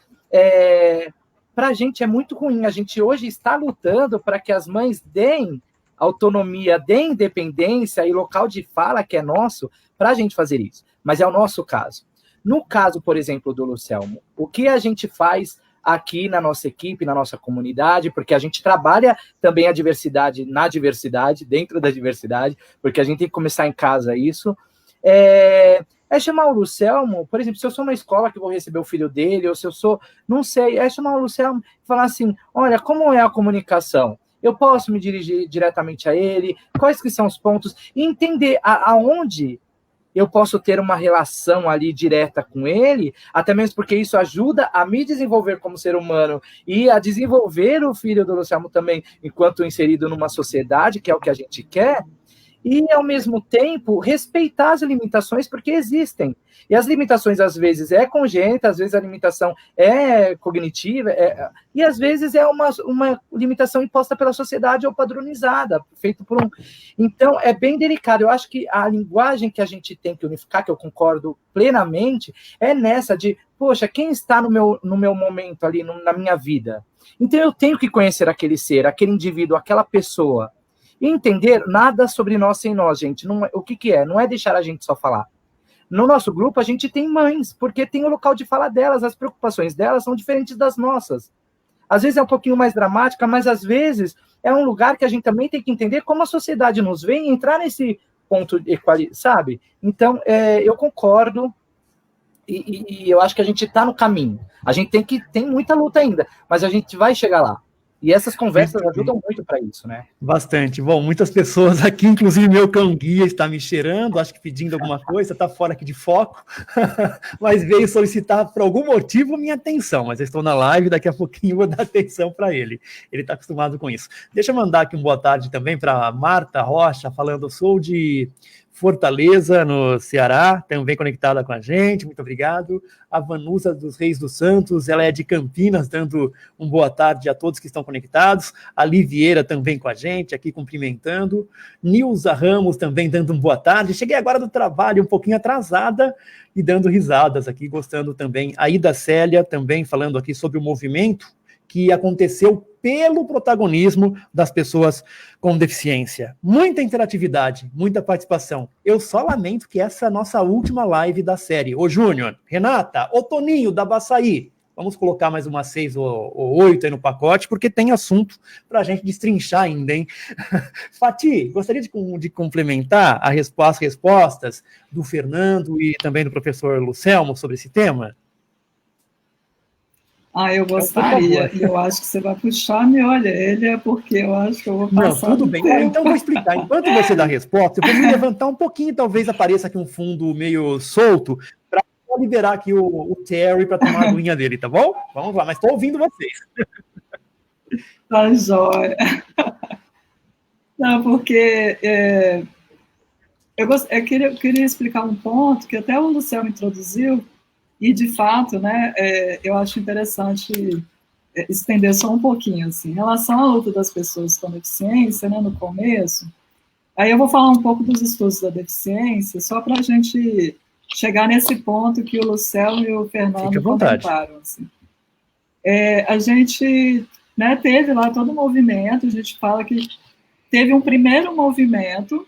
para a gente é muito ruim. A gente hoje está lutando para que as mães deem autonomia, deem independência e local de fala que é nosso para a gente fazer isso. Mas é o nosso caso. No caso, por exemplo, do Lucelmo, o que a gente faz aqui na nossa equipe, na nossa comunidade, porque a gente trabalha também a diversidade na diversidade, dentro da diversidade, porque a gente tem que começar em casa isso, é chamar o Lucelmo, por exemplo, se eu sou uma escola que vou receber o filho dele, ou se eu sou, não sei, é chamar o Lucelmo e falar assim, olha, como é a comunicação? Eu posso me dirigir diretamente a ele? Quais que são os pontos? E entender aonde eu posso ter uma relação ali direta com ele, até mesmo porque isso ajuda a me desenvolver como ser humano e a desenvolver o filho do Lucelmo também, enquanto inserido numa sociedade, que é o que a gente quer, e, ao mesmo tempo, respeitar as limitações, porque existem. E as limitações, às vezes, é congênita, às vezes a limitação é cognitiva, e às vezes é uma limitação imposta pela sociedade ou padronizada, feito por um... Então, é bem delicado. Eu acho que a linguagem que a gente tem que unificar, que eu concordo plenamente, é nessa de, poxa, quem está no meu momento ali, na minha vida? Então, eu tenho que conhecer aquele ser, aquele indivíduo, aquela pessoa, e entender nada sobre nós sem nós, gente. Não, o que é? Não é deixar a gente só falar. No nosso grupo, a gente tem mães, porque tem o local de fala delas, as preocupações delas são diferentes das nossas. Às vezes é um pouquinho mais dramática, mas às vezes é um lugar que a gente também tem que entender como a sociedade nos vê e entrar nesse ponto, sabe? Então, eu concordo e eu acho que a gente está no caminho. A gente tem muita luta ainda, mas a gente vai chegar lá. E essas conversas ajudam muito para isso, né? Bastante. Bom, muitas pessoas aqui, inclusive meu cão guia está me cheirando, acho que pedindo alguma coisa, está fora aqui de foco, mas veio solicitar por algum motivo minha atenção, mas eu estou na live, daqui a pouquinho vou dar atenção para ele. Ele está acostumado com isso. Deixa eu mandar aqui um boa tarde também para Marta Rocha, falando, sou de Fortaleza, no Ceará, também conectada com a gente, muito obrigado. A Vanusa dos Reis dos Santos, ela é de Campinas, dando um boa tarde a todos que estão conectados. A Livieira também com a gente, aqui cumprimentando. Nilza Ramos também dando um boa tarde. Cheguei agora do trabalho, um pouquinho atrasada, e dando risadas aqui, gostando também. A Ida Célia também falando aqui sobre o movimento que aconteceu pelo protagonismo das pessoas com deficiência. Muita interatividade, muita participação. Eu só lamento que essa é a nossa última live da série. Ô Júnior, Renata, ô Toninho da Baçaí, vamos colocar mais umas 6 ou 8 aí no pacote, porque tem assunto para a gente destrinchar ainda, hein? Fati, gostaria de complementar as respostas do Fernando e também do professor Lucelmo sobre esse tema? Eu gostaria, e eu acho que você vai puxar a minha orelha, porque eu acho que eu vou passar. Não, tudo bem. Então vou explicar. Enquanto você dá a resposta, eu vou me levantar um pouquinho, talvez apareça aqui um fundo meio solto, para liberar aqui o Terry para tomar a aguinha dele, tá bom? Vamos lá, mas estou ouvindo vocês. Tá jóia. Não, porque eu queria explicar um ponto que até o Lucelmo introduziu, e, de fato, né, eu acho interessante estender só um pouquinho, assim, em relação à luta das pessoas com deficiência, né, no começo, aí eu vou falar um pouco dos estudos da deficiência, só para a gente chegar nesse ponto que o Lucelmo e o Fernando comentaram. Assim. A gente, né, teve lá todo um movimento, a gente fala que teve um primeiro movimento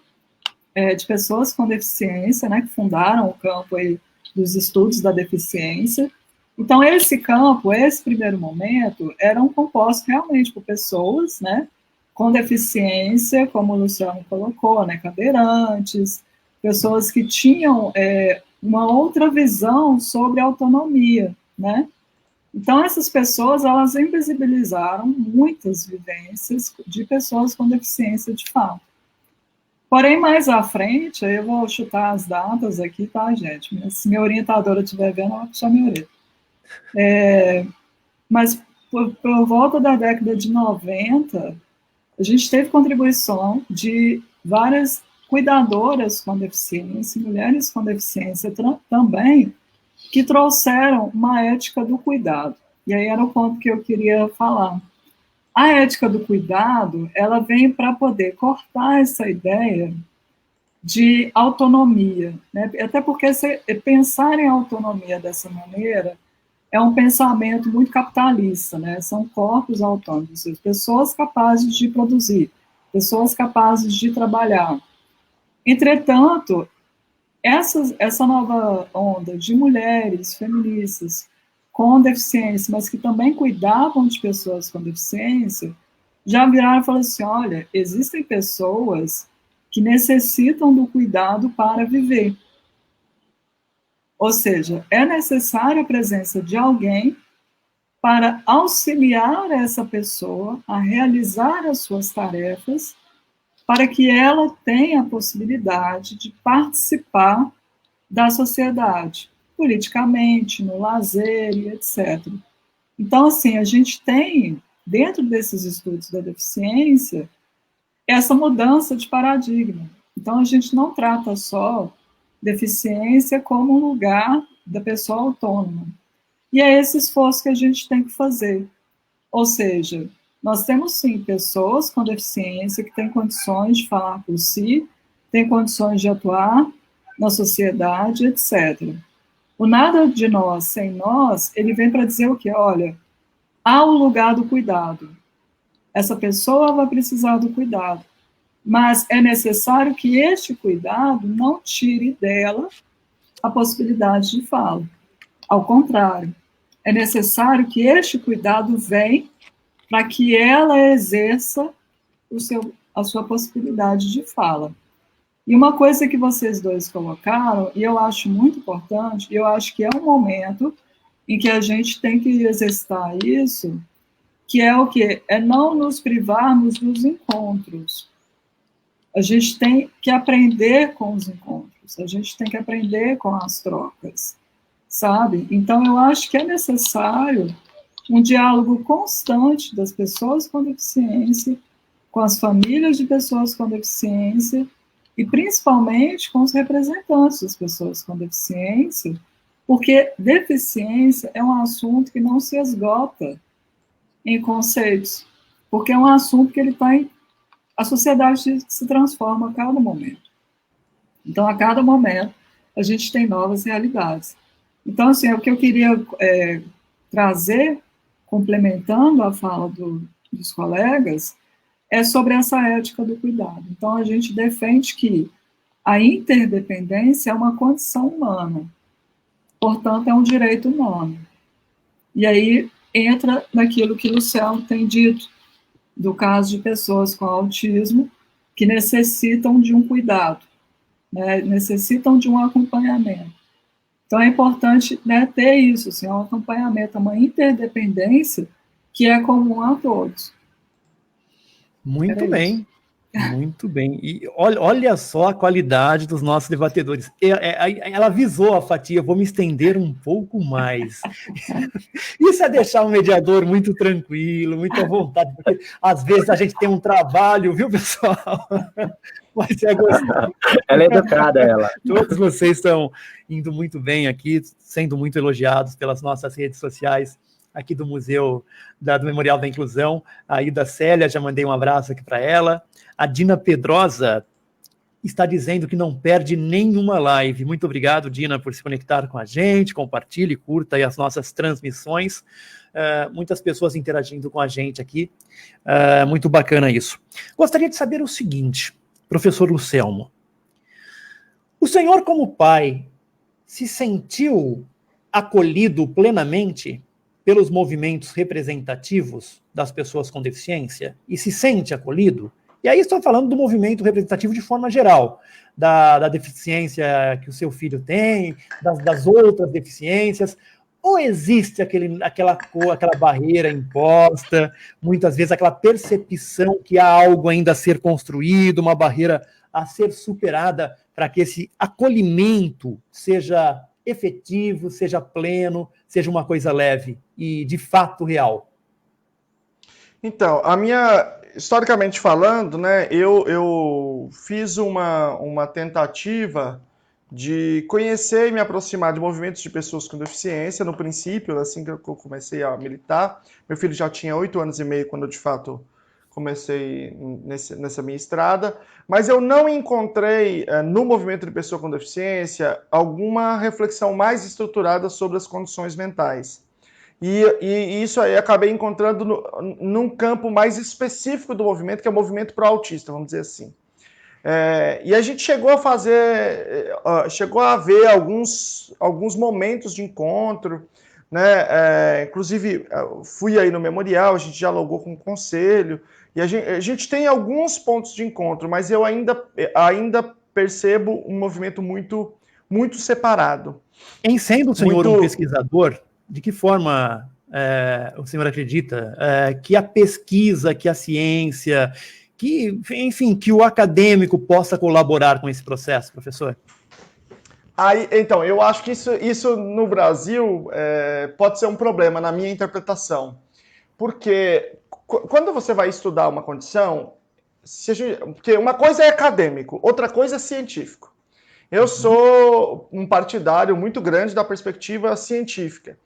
de pessoas com deficiência, né, que fundaram o campo aí dos estudos da deficiência. Então, esse campo, esse primeiro momento, eram compostos realmente por pessoas, né, com deficiência, como o Luciano colocou, né, cadeirantes, pessoas que tinham uma outra visão sobre a autonomia, né. Então, essas pessoas, elas invisibilizaram muitas vivências de pessoas com deficiência de fato. Porém, mais à frente, eu vou chutar as datas aqui, tá, gente? Se minha orientadora estiver vendo, ela vai puxar minha orelha. Mas por volta da década de 90, a gente teve contribuição de várias cuidadoras com deficiência, mulheres com deficiência também, que trouxeram uma ética do cuidado. E aí era o ponto que eu queria falar. A ética do cuidado, ela vem para poder cortar essa ideia de autonomia, né? Até porque pensar em autonomia dessa maneira é um pensamento muito capitalista, né? São corpos autônomos, pessoas capazes de produzir, pessoas capazes de trabalhar. Entretanto, essa nova onda de mulheres feministas com deficiência, mas que também cuidavam de pessoas com deficiência, já viraram e falaram assim, olha, existem pessoas que necessitam do cuidado para viver. Ou seja, é necessária a presença de alguém para auxiliar essa pessoa a realizar as suas tarefas, para que ela tenha a possibilidade de participar da sociedade, politicamente, no lazer e etc. Então, assim, a gente tem, dentro desses estudos da deficiência, essa mudança de paradigma. Então, a gente não trata só deficiência como um lugar da pessoa autônoma. E é esse esforço que a gente tem que fazer. Ou seja, nós temos, sim, pessoas com deficiência que têm condições de falar por si, têm condições de atuar na sociedade, etc. O nada de nós sem nós, ele vem para dizer o quê? Olha, há o lugar do cuidado. Essa pessoa vai precisar do cuidado. Mas é necessário que este cuidado não tire dela a possibilidade de fala. Ao contrário, é necessário que este cuidado venha para que ela exerça a sua possibilidade de fala. E uma coisa que vocês dois colocaram, e eu acho muito importante, eu acho que é um momento em que a gente tem que exercitar isso, que é o quê? É não nos privarmos dos encontros. A gente tem que aprender com os encontros, a gente tem que aprender com as trocas, sabe? Então, eu acho que é necessário um diálogo constante das pessoas com deficiência, com as famílias de pessoas com deficiência, e principalmente com os representantes das pessoas com deficiência, porque deficiência é um assunto que não se esgota em conceitos, porque é um assunto que ele está em... A sociedade se transforma a cada momento. Então, a cada momento, a gente tem novas realidades. Então, assim, o que eu queria trazer, complementando a fala dos colegas, é sobre essa ética do cuidado. Então, a gente defende que a interdependência é uma condição humana, portanto, é um direito humano. E aí entra naquilo que o Luciano tem dito, do caso de pessoas com autismo que necessitam de um cuidado, né, necessitam de um acompanhamento. Então, é importante, né, ter isso, assim, um acompanhamento, uma interdependência que é comum a todos. Muito bem. Muito bem. E olha só a qualidade dos nossos debatedores. Ela avisou a fatia, vou me estender um pouco mais. Isso é deixar o mediador muito tranquilo, muito à vontade, porque às vezes a gente tem um trabalho, viu, pessoal? Mas é gostoso. Ela é educada, ela. Todos vocês estão indo muito bem aqui, sendo muito elogiados pelas nossas redes sociais aqui do Museu do Memorial da Inclusão. A Ida Célia, já mandei um abraço aqui para ela. A Dina Pedrosa está dizendo que não perde nenhuma live. Muito obrigado, Dina, por se conectar com a gente. Compartilhe, curta aí as nossas transmissões. Muitas pessoas interagindo com a gente aqui. Muito bacana isso. Gostaria de saber o seguinte, professor Lucelmo. O senhor, como pai, se sentiu acolhido plenamente pelos movimentos representativos das pessoas com deficiência e se sente acolhido? E aí estou falando do movimento representativo de forma geral, da deficiência que o seu filho tem, das outras deficiências, ou existe aquela barreira imposta, muitas vezes aquela percepção que há algo ainda a ser construído, uma barreira a ser superada para que esse acolhimento seja efetivo, seja pleno, seja uma coisa leve e de fato real? Então, historicamente falando, né, eu fiz uma tentativa de conhecer e me aproximar de movimentos de pessoas com deficiência, no princípio, assim que eu comecei a militar. Meu filho já tinha 8 anos e meio quando eu, de fato, comecei nessa minha estrada, mas eu não encontrei no movimento de pessoa com deficiência alguma reflexão mais estruturada sobre as condições mentais. E isso aí acabei encontrando num campo mais específico do movimento, que é o movimento pro-autista, vamos dizer assim. E a gente chegou a ver alguns momentos de encontro, né? Inclusive, fui aí no memorial, a gente dialogou com o conselho, e a gente tem alguns pontos de encontro, mas eu ainda percebo um movimento muito, muito separado. Em sendo o senhor um pesquisador, de que forma o senhor acredita que a pesquisa, que a ciência, que, enfim, que o acadêmico possa colaborar com esse processo, professor? Então, eu acho que isso no Brasil pode ser um problema, na minha interpretação. Porque quando você vai estudar uma condição, porque uma coisa é acadêmico, outra coisa é científico. Eu sou um partidário muito grande da perspectiva científica.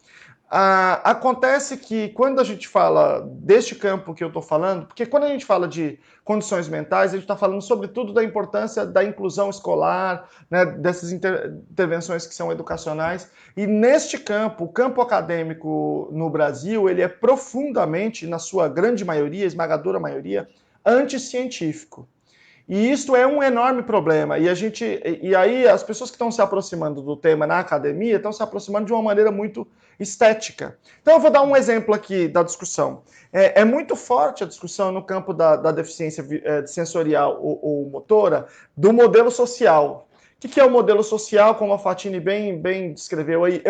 Acontece que quando a gente fala deste campo que eu estou falando, porque quando a gente fala de condições mentais, a gente está falando sobretudo da importância da inclusão escolar, né, dessas intervenções que são educacionais, e neste campo, o campo acadêmico no Brasil, ele é profundamente, na sua grande maioria, esmagadora maioria, anticientífico. E isso é um enorme problema. E aí as pessoas que estão se aproximando do tema na academia estão se aproximando de uma maneira muito estética. Então eu vou dar um exemplo aqui da discussão. É muito forte a discussão no campo da deficiência sensorial ou motora do modelo social. O que é o modelo social, como a Fatine bem descreveu aí?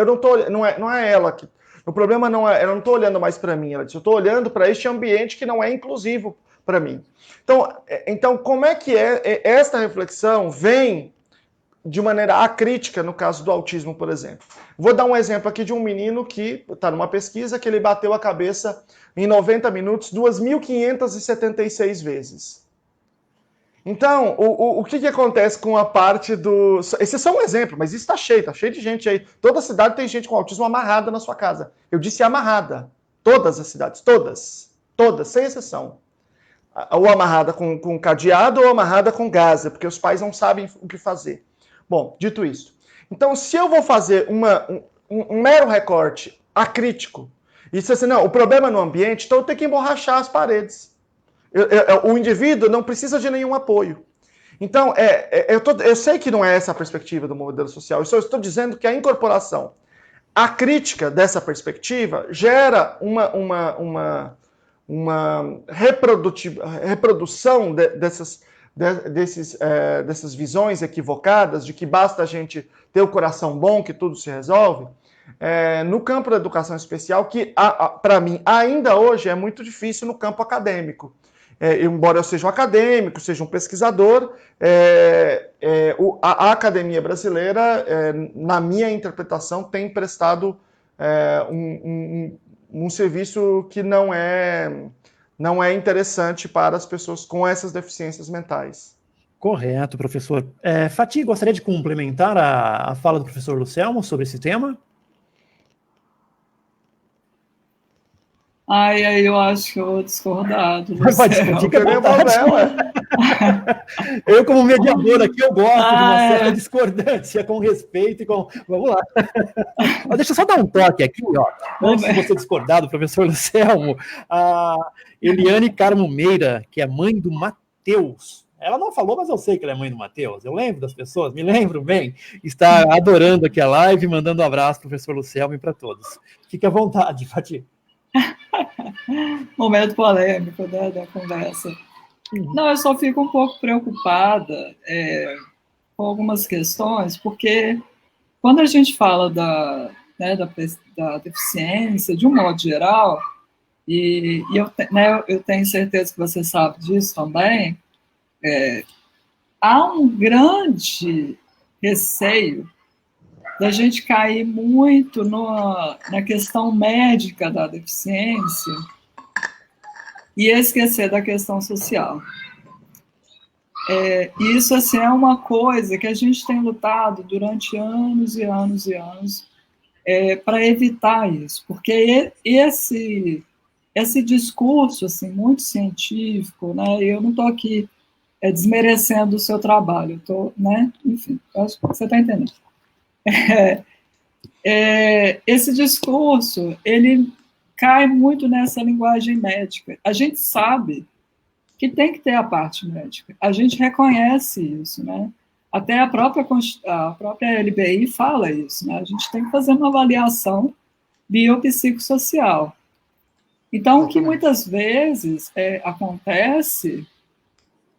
Não é ela que... O problema não é... Eu não estou olhando mais para mim, ela disse, eu estou olhando para este ambiente que não é inclusivo para mim. Então, como é que esta reflexão vem de maneira acrítica no caso do autismo, por exemplo? Vou dar um exemplo aqui de um menino que está numa pesquisa que ele bateu a cabeça em 90 minutos 2.576 vezes. Então, o que acontece com a parte do... Esse é só um exemplo, mas isso está cheio de gente aí. Toda cidade tem gente com autismo amarrada na sua casa. Eu disse amarrada. Todas as cidades, todas, sem exceção. Ou amarrada com cadeado ou amarrada com gaza, porque os pais não sabem o que fazer. Bom, dito isso. Então, se eu vou fazer um mero recorte acrítico, e se assim, não, o problema é no ambiente, então eu tenho que emborrachar as paredes. O indivíduo não precisa de nenhum apoio. Então, eu sei que não é essa a perspectiva do modelo social, eu só estou dizendo que a incorporação acrítica dessa perspectiva gera uma reprodução dessas visões equivocadas de que basta a gente ter o coração bom que tudo se resolve, no campo da educação especial, que para mim ainda hoje é muito difícil no campo acadêmico. Embora eu seja um acadêmico, seja um pesquisador, a academia brasileira, na minha interpretação, tem prestado um serviço que não é interessante para as pessoas com essas deficiências mentais. Correto, professor. Fatih, gostaria de complementar a fala do professor Lucelmo sobre esse tema? Aí eu acho que eu vou discordar do Lucelmo. Fica à vontade. Eu, como mediador aqui, eu gosto de uma certa discordância, com respeito e com... Vamos lá. Deixa eu só dar um toque aqui, ó. Antes de você discordar do professor Lucelmo, a Eliane Carmo Meira, que é mãe do Matheus, ela não falou, mas eu sei que ela é mãe do Matheus, eu lembro das pessoas, me lembro bem, está adorando aqui a live, mandando um abraço para o professor Lucelmo e para todos. Fique à vontade, Fatih. Momento polêmico, né, da conversa. Não, eu só fico um pouco preocupada com algumas questões, porque quando a gente fala da deficiência, de um modo geral, e eu tenho certeza que você sabe disso também, há um grande receio da gente cair muito na questão médica da deficiência e esquecer da questão social. Isso, assim, é uma coisa que a gente tem lutado durante anos e anos e anos para evitar isso, porque esse discurso, assim, muito científico, né, eu não estou aqui desmerecendo o seu trabalho, eu estou, né, enfim, acho que você está entendendo. Esse discurso, ele cai muito nessa linguagem médica. A gente sabe que tem que ter a parte médica. A gente reconhece isso, né? Até a própria LBI fala isso, né? A gente tem que fazer uma avaliação biopsicossocial. Então, o que muitas vezes acontece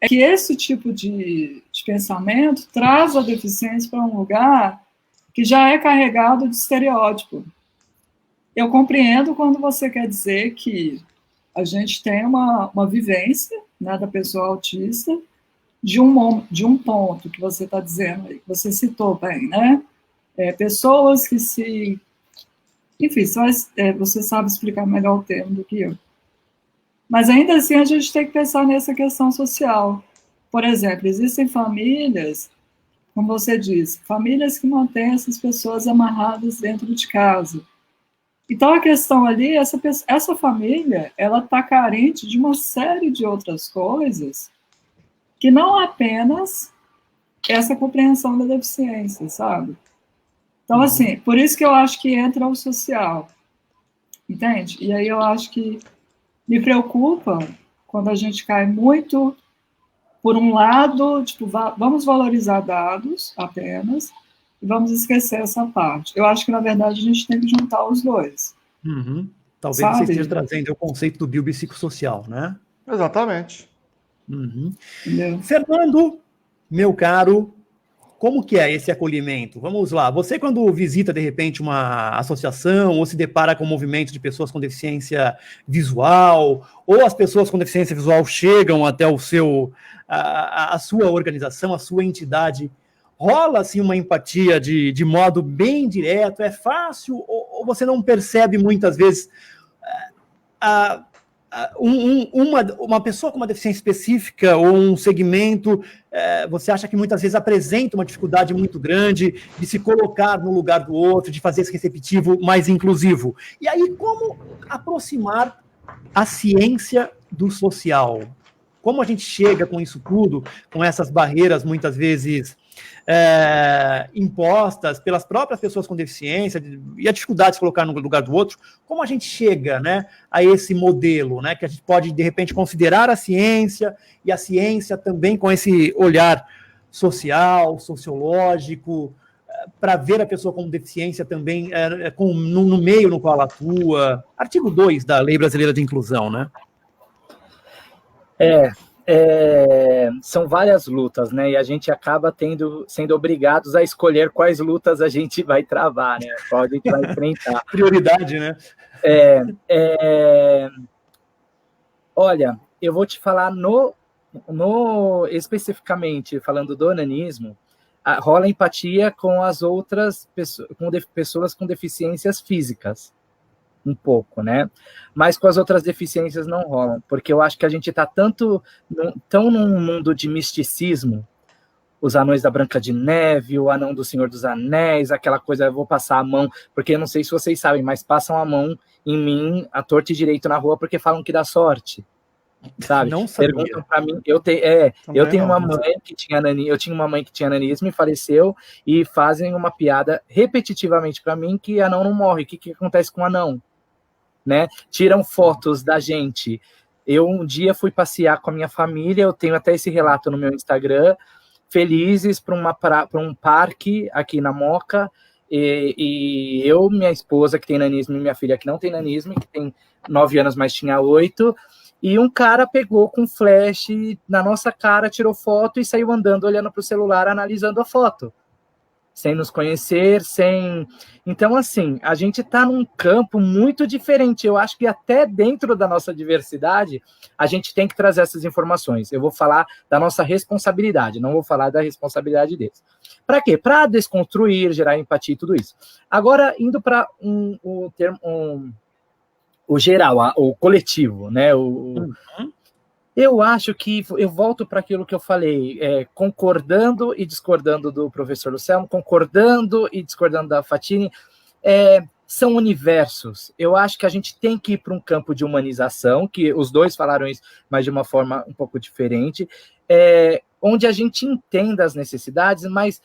é que esse tipo de pensamento traz a deficiência para um lugar que já é carregado de estereótipo. Eu compreendo quando você quer dizer que a gente tem uma vivência, né, da pessoa autista de um ponto que você está dizendo aí, que você citou bem, né? Pessoas que se... Enfim, você sabe explicar melhor o termo do que eu. Mas ainda assim a gente tem que pensar nessa questão social. Por exemplo, existem famílias, como você disse, famílias que mantêm essas pessoas amarradas dentro de casa. Então, a questão ali, essa família, ela está carente de uma série de outras coisas que não apenas essa compreensão da deficiência, sabe? Então, assim, por isso que eu acho que entra o social, entende? E aí eu acho que me preocupa quando a gente cai muito, por um lado, tipo, vamos valorizar dados apenas, e vamos esquecer essa parte. Eu acho que, na verdade, a gente tem que juntar os dois. Talvez você esteja trazendo o conceito do biopsicossocial, né? Exatamente. Fernando, meu caro, como que é esse acolhimento? Vamos lá, você quando visita, de repente, uma associação ou se depara com um movimento de pessoas com deficiência visual, ou as pessoas com deficiência visual chegam até a sua organização, a sua entidade, rola assim uma empatia de modo bem direto? É fácil ou você não percebe muitas vezes uma pessoa com uma deficiência específica ou um segmento, você acha que muitas vezes apresenta uma dificuldade muito grande de se colocar no lugar do outro, de fazer esse receptivo mais inclusivo? E aí, como aproximar a ciência do social? Como a gente chega com isso tudo, com essas barreiras muitas vezes impostas pelas próprias pessoas com deficiência e a dificuldade de se colocar no lugar do outro, como a gente chega, né, a esse modelo, né, que a gente pode, de repente, considerar a ciência e a ciência também com esse olhar social, sociológico, para ver a pessoa com deficiência também no meio no qual ela atua. Artigo 2 da Lei Brasileira de Inclusão, né? São várias lutas, né? E a gente acaba sendo obrigados a escolher quais lutas a gente vai travar, né? Qual a gente vai enfrentar. Prioridade, né? Olha, eu vou te falar especificamente falando do nanismo, rola empatia com as outras pessoas com deficiências físicas. Um pouco, né? Mas com as outras deficiências não rolam, porque eu acho que a gente está tão num mundo de misticismo, os anões da Branca de Neve, o anão do Senhor dos Anéis, aquela coisa, eu vou passar a mão, porque eu não sei se vocês sabem, mas passam a mão em mim, à torta e direito na rua, porque falam que dá sorte, sabe? Não sabia. Perguntam para mim, eu tenho uma mãe que tinha eu tinha uma mãe que tinha nanismo e faleceu, e fazem uma piada repetitivamente para mim que anão não morre. O que acontece com o anão? Né? Tiram fotos da gente. Eu um dia fui passear com a minha família, eu tenho até esse relato no meu Instagram, felizes para um parque aqui na Moca, e eu, minha esposa que tem nanismo e minha filha que não tem nanismo, que tem 9 anos, mas tinha 8, e um cara pegou com flash na nossa cara, tirou foto e saiu andando olhando para o celular, analisando a foto. sem nos conhecer, sem... Então, assim, a gente está num campo muito diferente. Eu acho que até dentro da nossa diversidade, a gente tem que trazer essas informações. Eu vou falar da nossa responsabilidade, não vou falar da responsabilidade deles. Para quê? Para desconstruir, gerar empatia e tudo isso. Agora, indo para o geral, o coletivo, né? Eu acho que eu volto para aquilo que eu falei, concordando e discordando do professor Luciano, concordando e discordando da Fatini, são universos. Eu acho que a gente tem que ir para um campo de humanização, que os dois falaram isso, mas de uma forma um pouco diferente, onde a gente entenda as necessidades, mas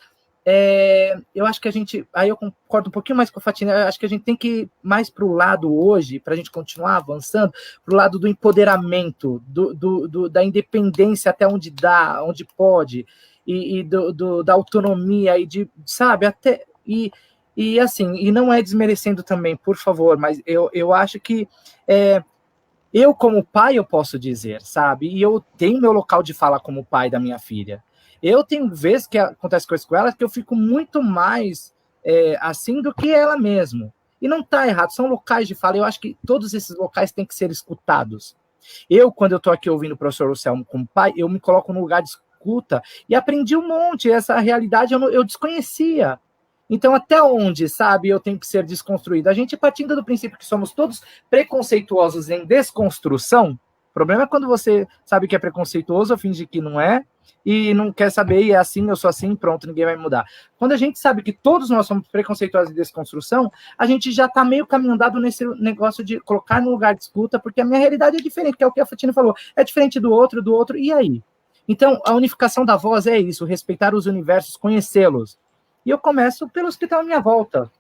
eu acho que a gente, aí eu concordo um pouquinho mais com a Fatini, eu acho que a gente tem que ir mais para o lado hoje, para a gente continuar avançando, para o lado do empoderamento, da independência até onde dá, onde pode, e da autonomia, e de, sabe, até, e assim, e não é desmerecendo também, por favor, mas eu acho que eu como pai eu posso dizer, sabe, e eu tenho meu local de fala como pai da minha filha. Eu tenho vezes que acontece coisas com ela que eu fico muito mais assim do que ela mesmo. E não está errado, são locais de fala. Eu acho que todos esses locais têm que ser escutados. Eu, quando eu estou aqui ouvindo o professor Luciano como pai, eu me coloco no lugar de escuta e aprendi um monte. Essa realidade eu desconhecia. Então, até onde, sabe, eu tenho que ser desconstruído? A gente, partindo do princípio que somos todos preconceituosos em desconstrução, o problema é quando você sabe que é preconceituoso, finge que não é, e não quer saber, e é assim, eu sou assim, pronto, ninguém vai mudar. Quando a gente sabe que todos nós somos preconceituosos em desconstrução, a gente já está meio caminho andado nesse negócio de colocar no lugar de escuta, porque a minha realidade é diferente, que é o que a Fatini falou, é diferente do outro, e aí? Então, a unificação da voz é isso, respeitar os universos, conhecê-los. E eu começo pelos que estão à minha volta.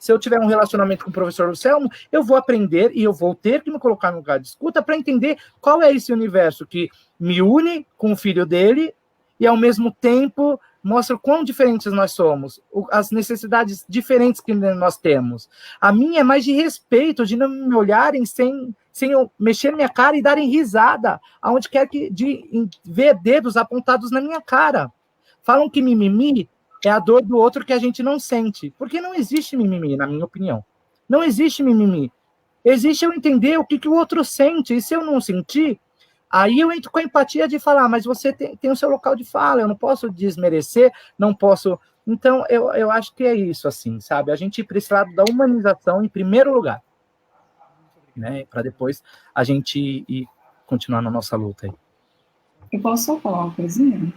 Se eu tiver um relacionamento com o professor Luciano, eu vou aprender e eu vou ter que me colocar no lugar de escuta para entender qual é esse universo que me une com o filho dele e, ao mesmo tempo, mostra o quão diferentes nós somos, as necessidades diferentes que nós temos. A minha é mais de respeito, de não me olharem sem eu mexer minha cara e darem risada, aonde quer de ver dedos apontados na minha cara. Falam que mimimi é a dor do outro que a gente não sente. Porque não existe mimimi, na minha opinião. Não existe mimimi. Existe eu entender o que o outro sente. E se eu não sentir, aí eu entro com a empatia de falar, mas você tem o seu local de fala, eu não posso desmerecer, não posso... Então, eu acho que é isso, assim, sabe? A gente ir para esse lado da humanização em primeiro lugar. Né? Para depois a gente ir continuar na nossa luta aí. Eu posso só falar uma coisinha?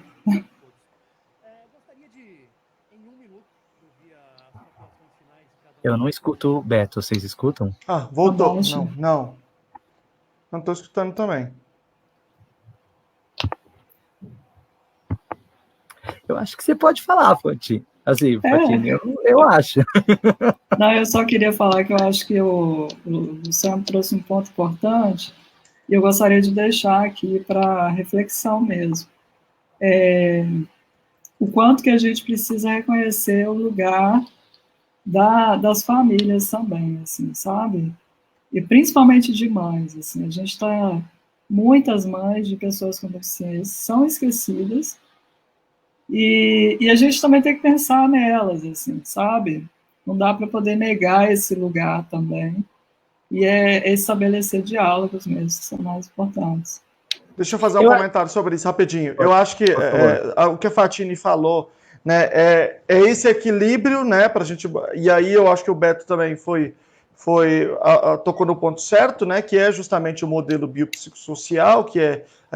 Eu não escuto o Beto, vocês escutam? Ah, voltou. Não estou escutando também. Eu acho que você pode falar, Fatini. Assim, Fatini, eu acho. Não, eu só queria falar que eu acho que o Luciano trouxe um ponto importante e eu gostaria de deixar aqui para reflexão mesmo. O quanto que a gente precisa reconhecer o lugar das famílias também, assim, sabe? E principalmente de mães, assim, a gente está... Muitas mães de pessoas com deficiência são esquecidas e a gente também tem que pensar nelas, assim, sabe? Não dá para poder negar esse lugar também e estabelecer diálogos mesmo, que são mais importantes. Deixa eu fazer um comentário sobre isso rapidinho. Eu acho que o que a Fatini falou, né, é esse equilíbrio, né, pra gente, e aí eu acho que o Beto também tocou no ponto certo, né, que é justamente o modelo biopsicossocial,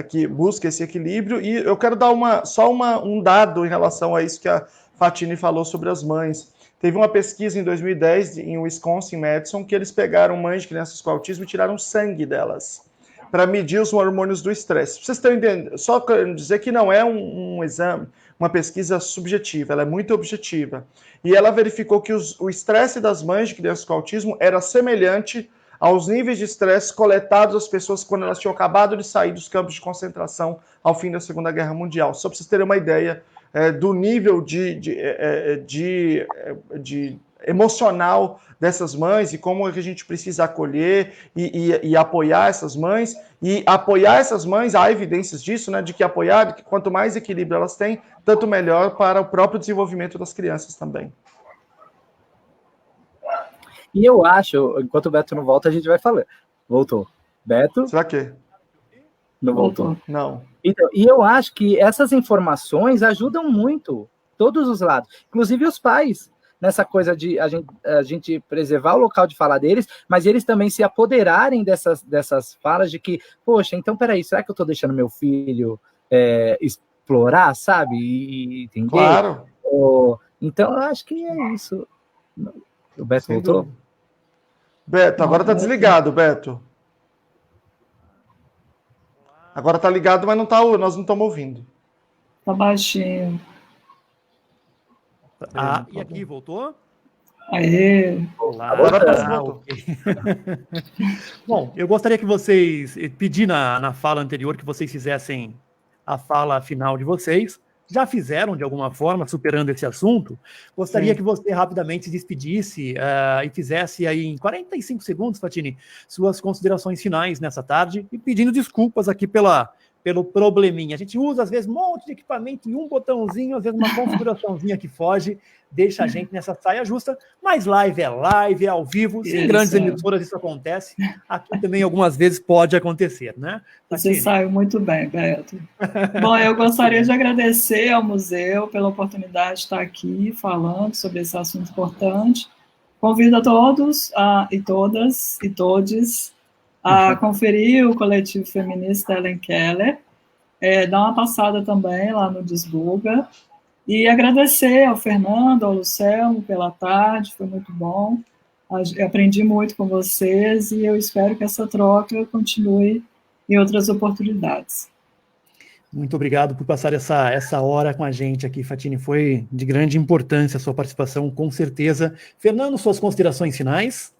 que busca esse equilíbrio, e eu quero dar um dado em relação a isso que a Fatini falou sobre as mães. Teve uma pesquisa em 2010 em Wisconsin, Madison, que eles pegaram mães de crianças com autismo e tiraram sangue delas para medir os hormônios do estresse. Vocês estão entendendo? Só quero dizer que não é um exame, uma pesquisa subjetiva, ela é muito objetiva. E ela verificou que o estresse das mães de crianças com autismo era semelhante aos níveis de estresse coletados das pessoas quando elas tinham acabado de sair dos campos de concentração ao fim da Segunda Guerra Mundial. Só para vocês terem uma ideia do nível de emocional dessas mães e como é que a gente precisa acolher e apoiar essas mães. E apoiar essas mães, há evidências disso, né, de que apoiar, que quanto mais equilíbrio elas têm, tanto melhor para o próprio desenvolvimento das crianças também. E eu acho, enquanto o Beto não volta, a gente vai falando. Voltou. Beto? Será que? Não voltou. Não. Então, e eu acho que essas informações ajudam muito todos os lados, inclusive os pais, nessa coisa de a gente preservar o local de fala deles, mas eles também se apoderarem dessas falas de que, poxa, então peraí, será que eu estou deixando meu filho explorar, sabe? E entender? Claro. Então, eu acho que é isso. O Beto Sem voltou? dúvida. Beto, agora tá desligado, Beto. Agora tá ligado, mas nós não estamos ouvindo. Tá baixinho. E aqui, voltou? Aê! Olá. Agora voltou. Okay. Bom, eu gostaria que vocês, pedi na fala anterior que vocês fizessem a fala final de vocês. Já fizeram, de alguma forma, superando esse assunto. Gostaria que você rapidamente se despedisse e fizesse aí em 45 segundos, Fatini, suas considerações finais nessa tarde e pedindo desculpas aqui pelo probleminha. A gente usa, às vezes, um monte de equipamento e um botãozinho, às vezes uma configuraçãozinha que foge, deixa a gente nessa saia justa, mas live, é ao vivo, em grandes emissoras isso acontece, aqui também algumas vezes pode acontecer, né? Você saiu muito bem, Beto. Bom, eu gostaria de agradecer ao museu pela oportunidade de estar aqui falando sobre esse assunto importante. Convido a todos e todas e todes a conferir o coletivo feminista Helen Keller, dar uma passada também lá no Desbuga, e agradecer ao Fernando, ao Lucelmo pela tarde, foi muito bom, eu aprendi muito com vocês, e eu espero que essa troca continue em outras oportunidades. Muito obrigado por passar essa hora com a gente aqui, Fatini, foi de grande importância a sua participação, com certeza. Fernando, suas considerações finais?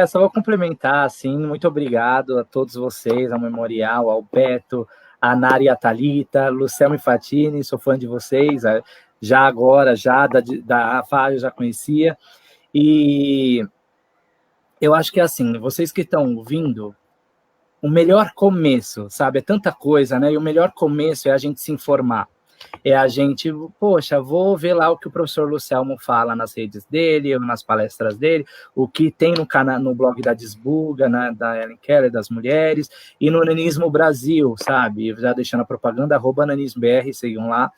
Só vou complementar, assim, muito obrigado a todos vocês, ao Memorial, ao Beto, a Nara e a Thalita, Lucelmo e Fatini, sou fã de vocês, já agora, da AFA eu já conhecia, e eu acho que, assim, vocês que estão ouvindo, o melhor começo, sabe, é tanta coisa, né, e o melhor começo é a gente se informar, é a gente, poxa, vou ver lá o que o professor Lucelmo fala nas redes dele, nas palestras dele, o que tem no blog da Desbuga, da Helen Keller, das mulheres, e no Nanismo Brasil, sabe, já deixando a propaganda, @nanismobr, sigam lá,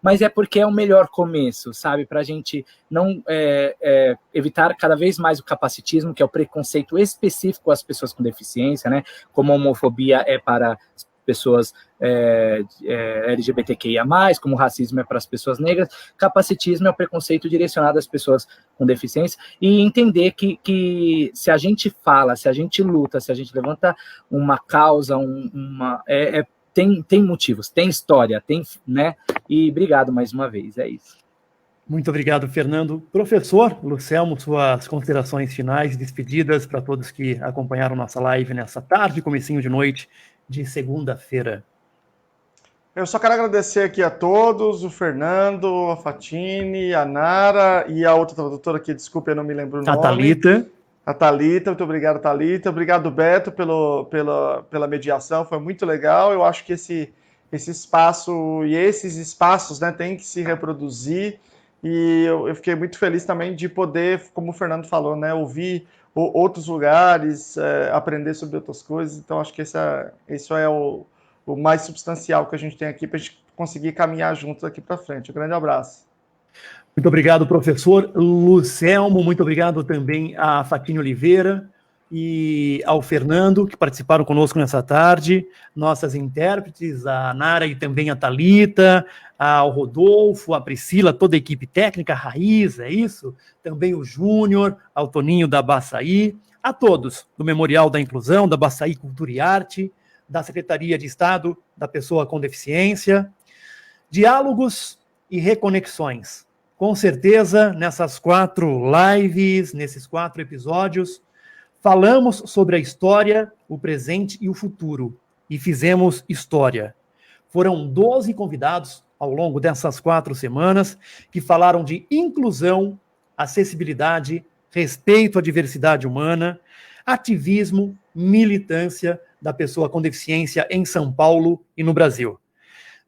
mas é porque é o melhor começo, sabe, para a gente não evitar cada vez mais o capacitismo, que é o preconceito específico às pessoas com deficiência, né, como a homofobia é para pessoas LGBTQIA+, como o racismo é para as pessoas negras, capacitismo é o preconceito direcionado às pessoas com deficiência, e entender que se a gente fala, se a gente luta, se a gente levanta uma causa, tem motivos, tem história, né? E obrigado mais uma vez, é isso. Muito obrigado, Fernando. Professor Lucelmo, suas considerações finais, despedidas para todos que acompanharam nossa live nessa tarde, comecinho de noite de segunda-feira. Eu só quero agradecer aqui a todos, o Fernando, a Fatini, a Nara e a outra tradutora aqui, desculpe, eu não me lembro o nome. A Thalita. A Thalita, muito obrigado, Thalita. Obrigado, Beto, pela mediação, foi muito legal. Eu acho que esse espaço e esses espaços, né, tem que se reproduzir, e eu fiquei muito feliz também de poder, como o Fernando falou, né, ouvir outros lugares, aprender sobre outras coisas. Então, acho que isso é o mais substancial que a gente tem aqui para a gente conseguir caminhar juntos aqui para frente. Um grande abraço. Muito obrigado, professor Lucelmo. Muito obrigado também a Fatini Oliveira e ao Fernando, que participaram conosco nessa tarde. Nossas intérpretes, a Nara e também a Thalita, ao Rodolfo, a Priscila, toda a equipe técnica, a Raiz, é isso? Também o Júnior, ao Toninho da Baçaí, a todos do Memorial da Inclusão, da Baçaí Cultura e Arte, da Secretaria de Estado da Pessoa com Deficiência. Diálogos e reconexões. Com certeza, nessas 4 lives, nesses 4 episódios, falamos sobre a história, o presente e o futuro. E fizemos história. Foram 12 convidados ao longo dessas 4 semanas, que falaram de inclusão, acessibilidade, respeito à diversidade humana, ativismo, militância da pessoa com deficiência em São Paulo e no Brasil.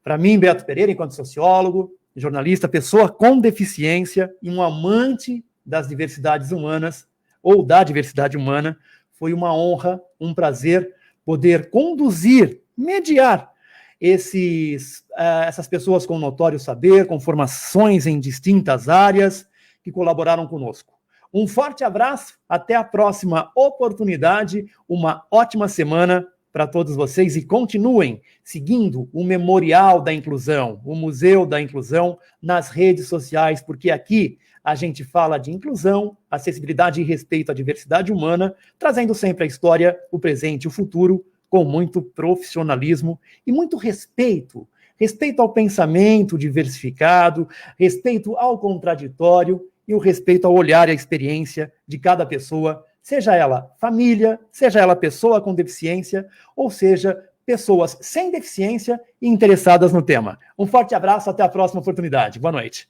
Para mim, Beto Pereira, enquanto sociólogo, jornalista, pessoa com deficiência e um amante das diversidades humanas, ou da diversidade humana, foi uma honra, um prazer poder conduzir, mediar essas pessoas com notório saber, com formações em distintas áreas, que colaboraram conosco. Um forte abraço, até a próxima oportunidade, uma ótima semana para todos vocês e continuem seguindo o Memorial da Inclusão, o Museu da Inclusão nas redes sociais, porque aqui a gente fala de inclusão, acessibilidade e respeito à diversidade humana, trazendo sempre a história, o presente e o futuro, com muito profissionalismo e muito respeito. Respeito ao pensamento diversificado, respeito ao contraditório e o respeito ao olhar e à experiência de cada pessoa, seja ela família, seja ela pessoa com deficiência, ou seja, pessoas sem deficiência e interessadas no tema. Um forte abraço, até a próxima oportunidade. Boa noite.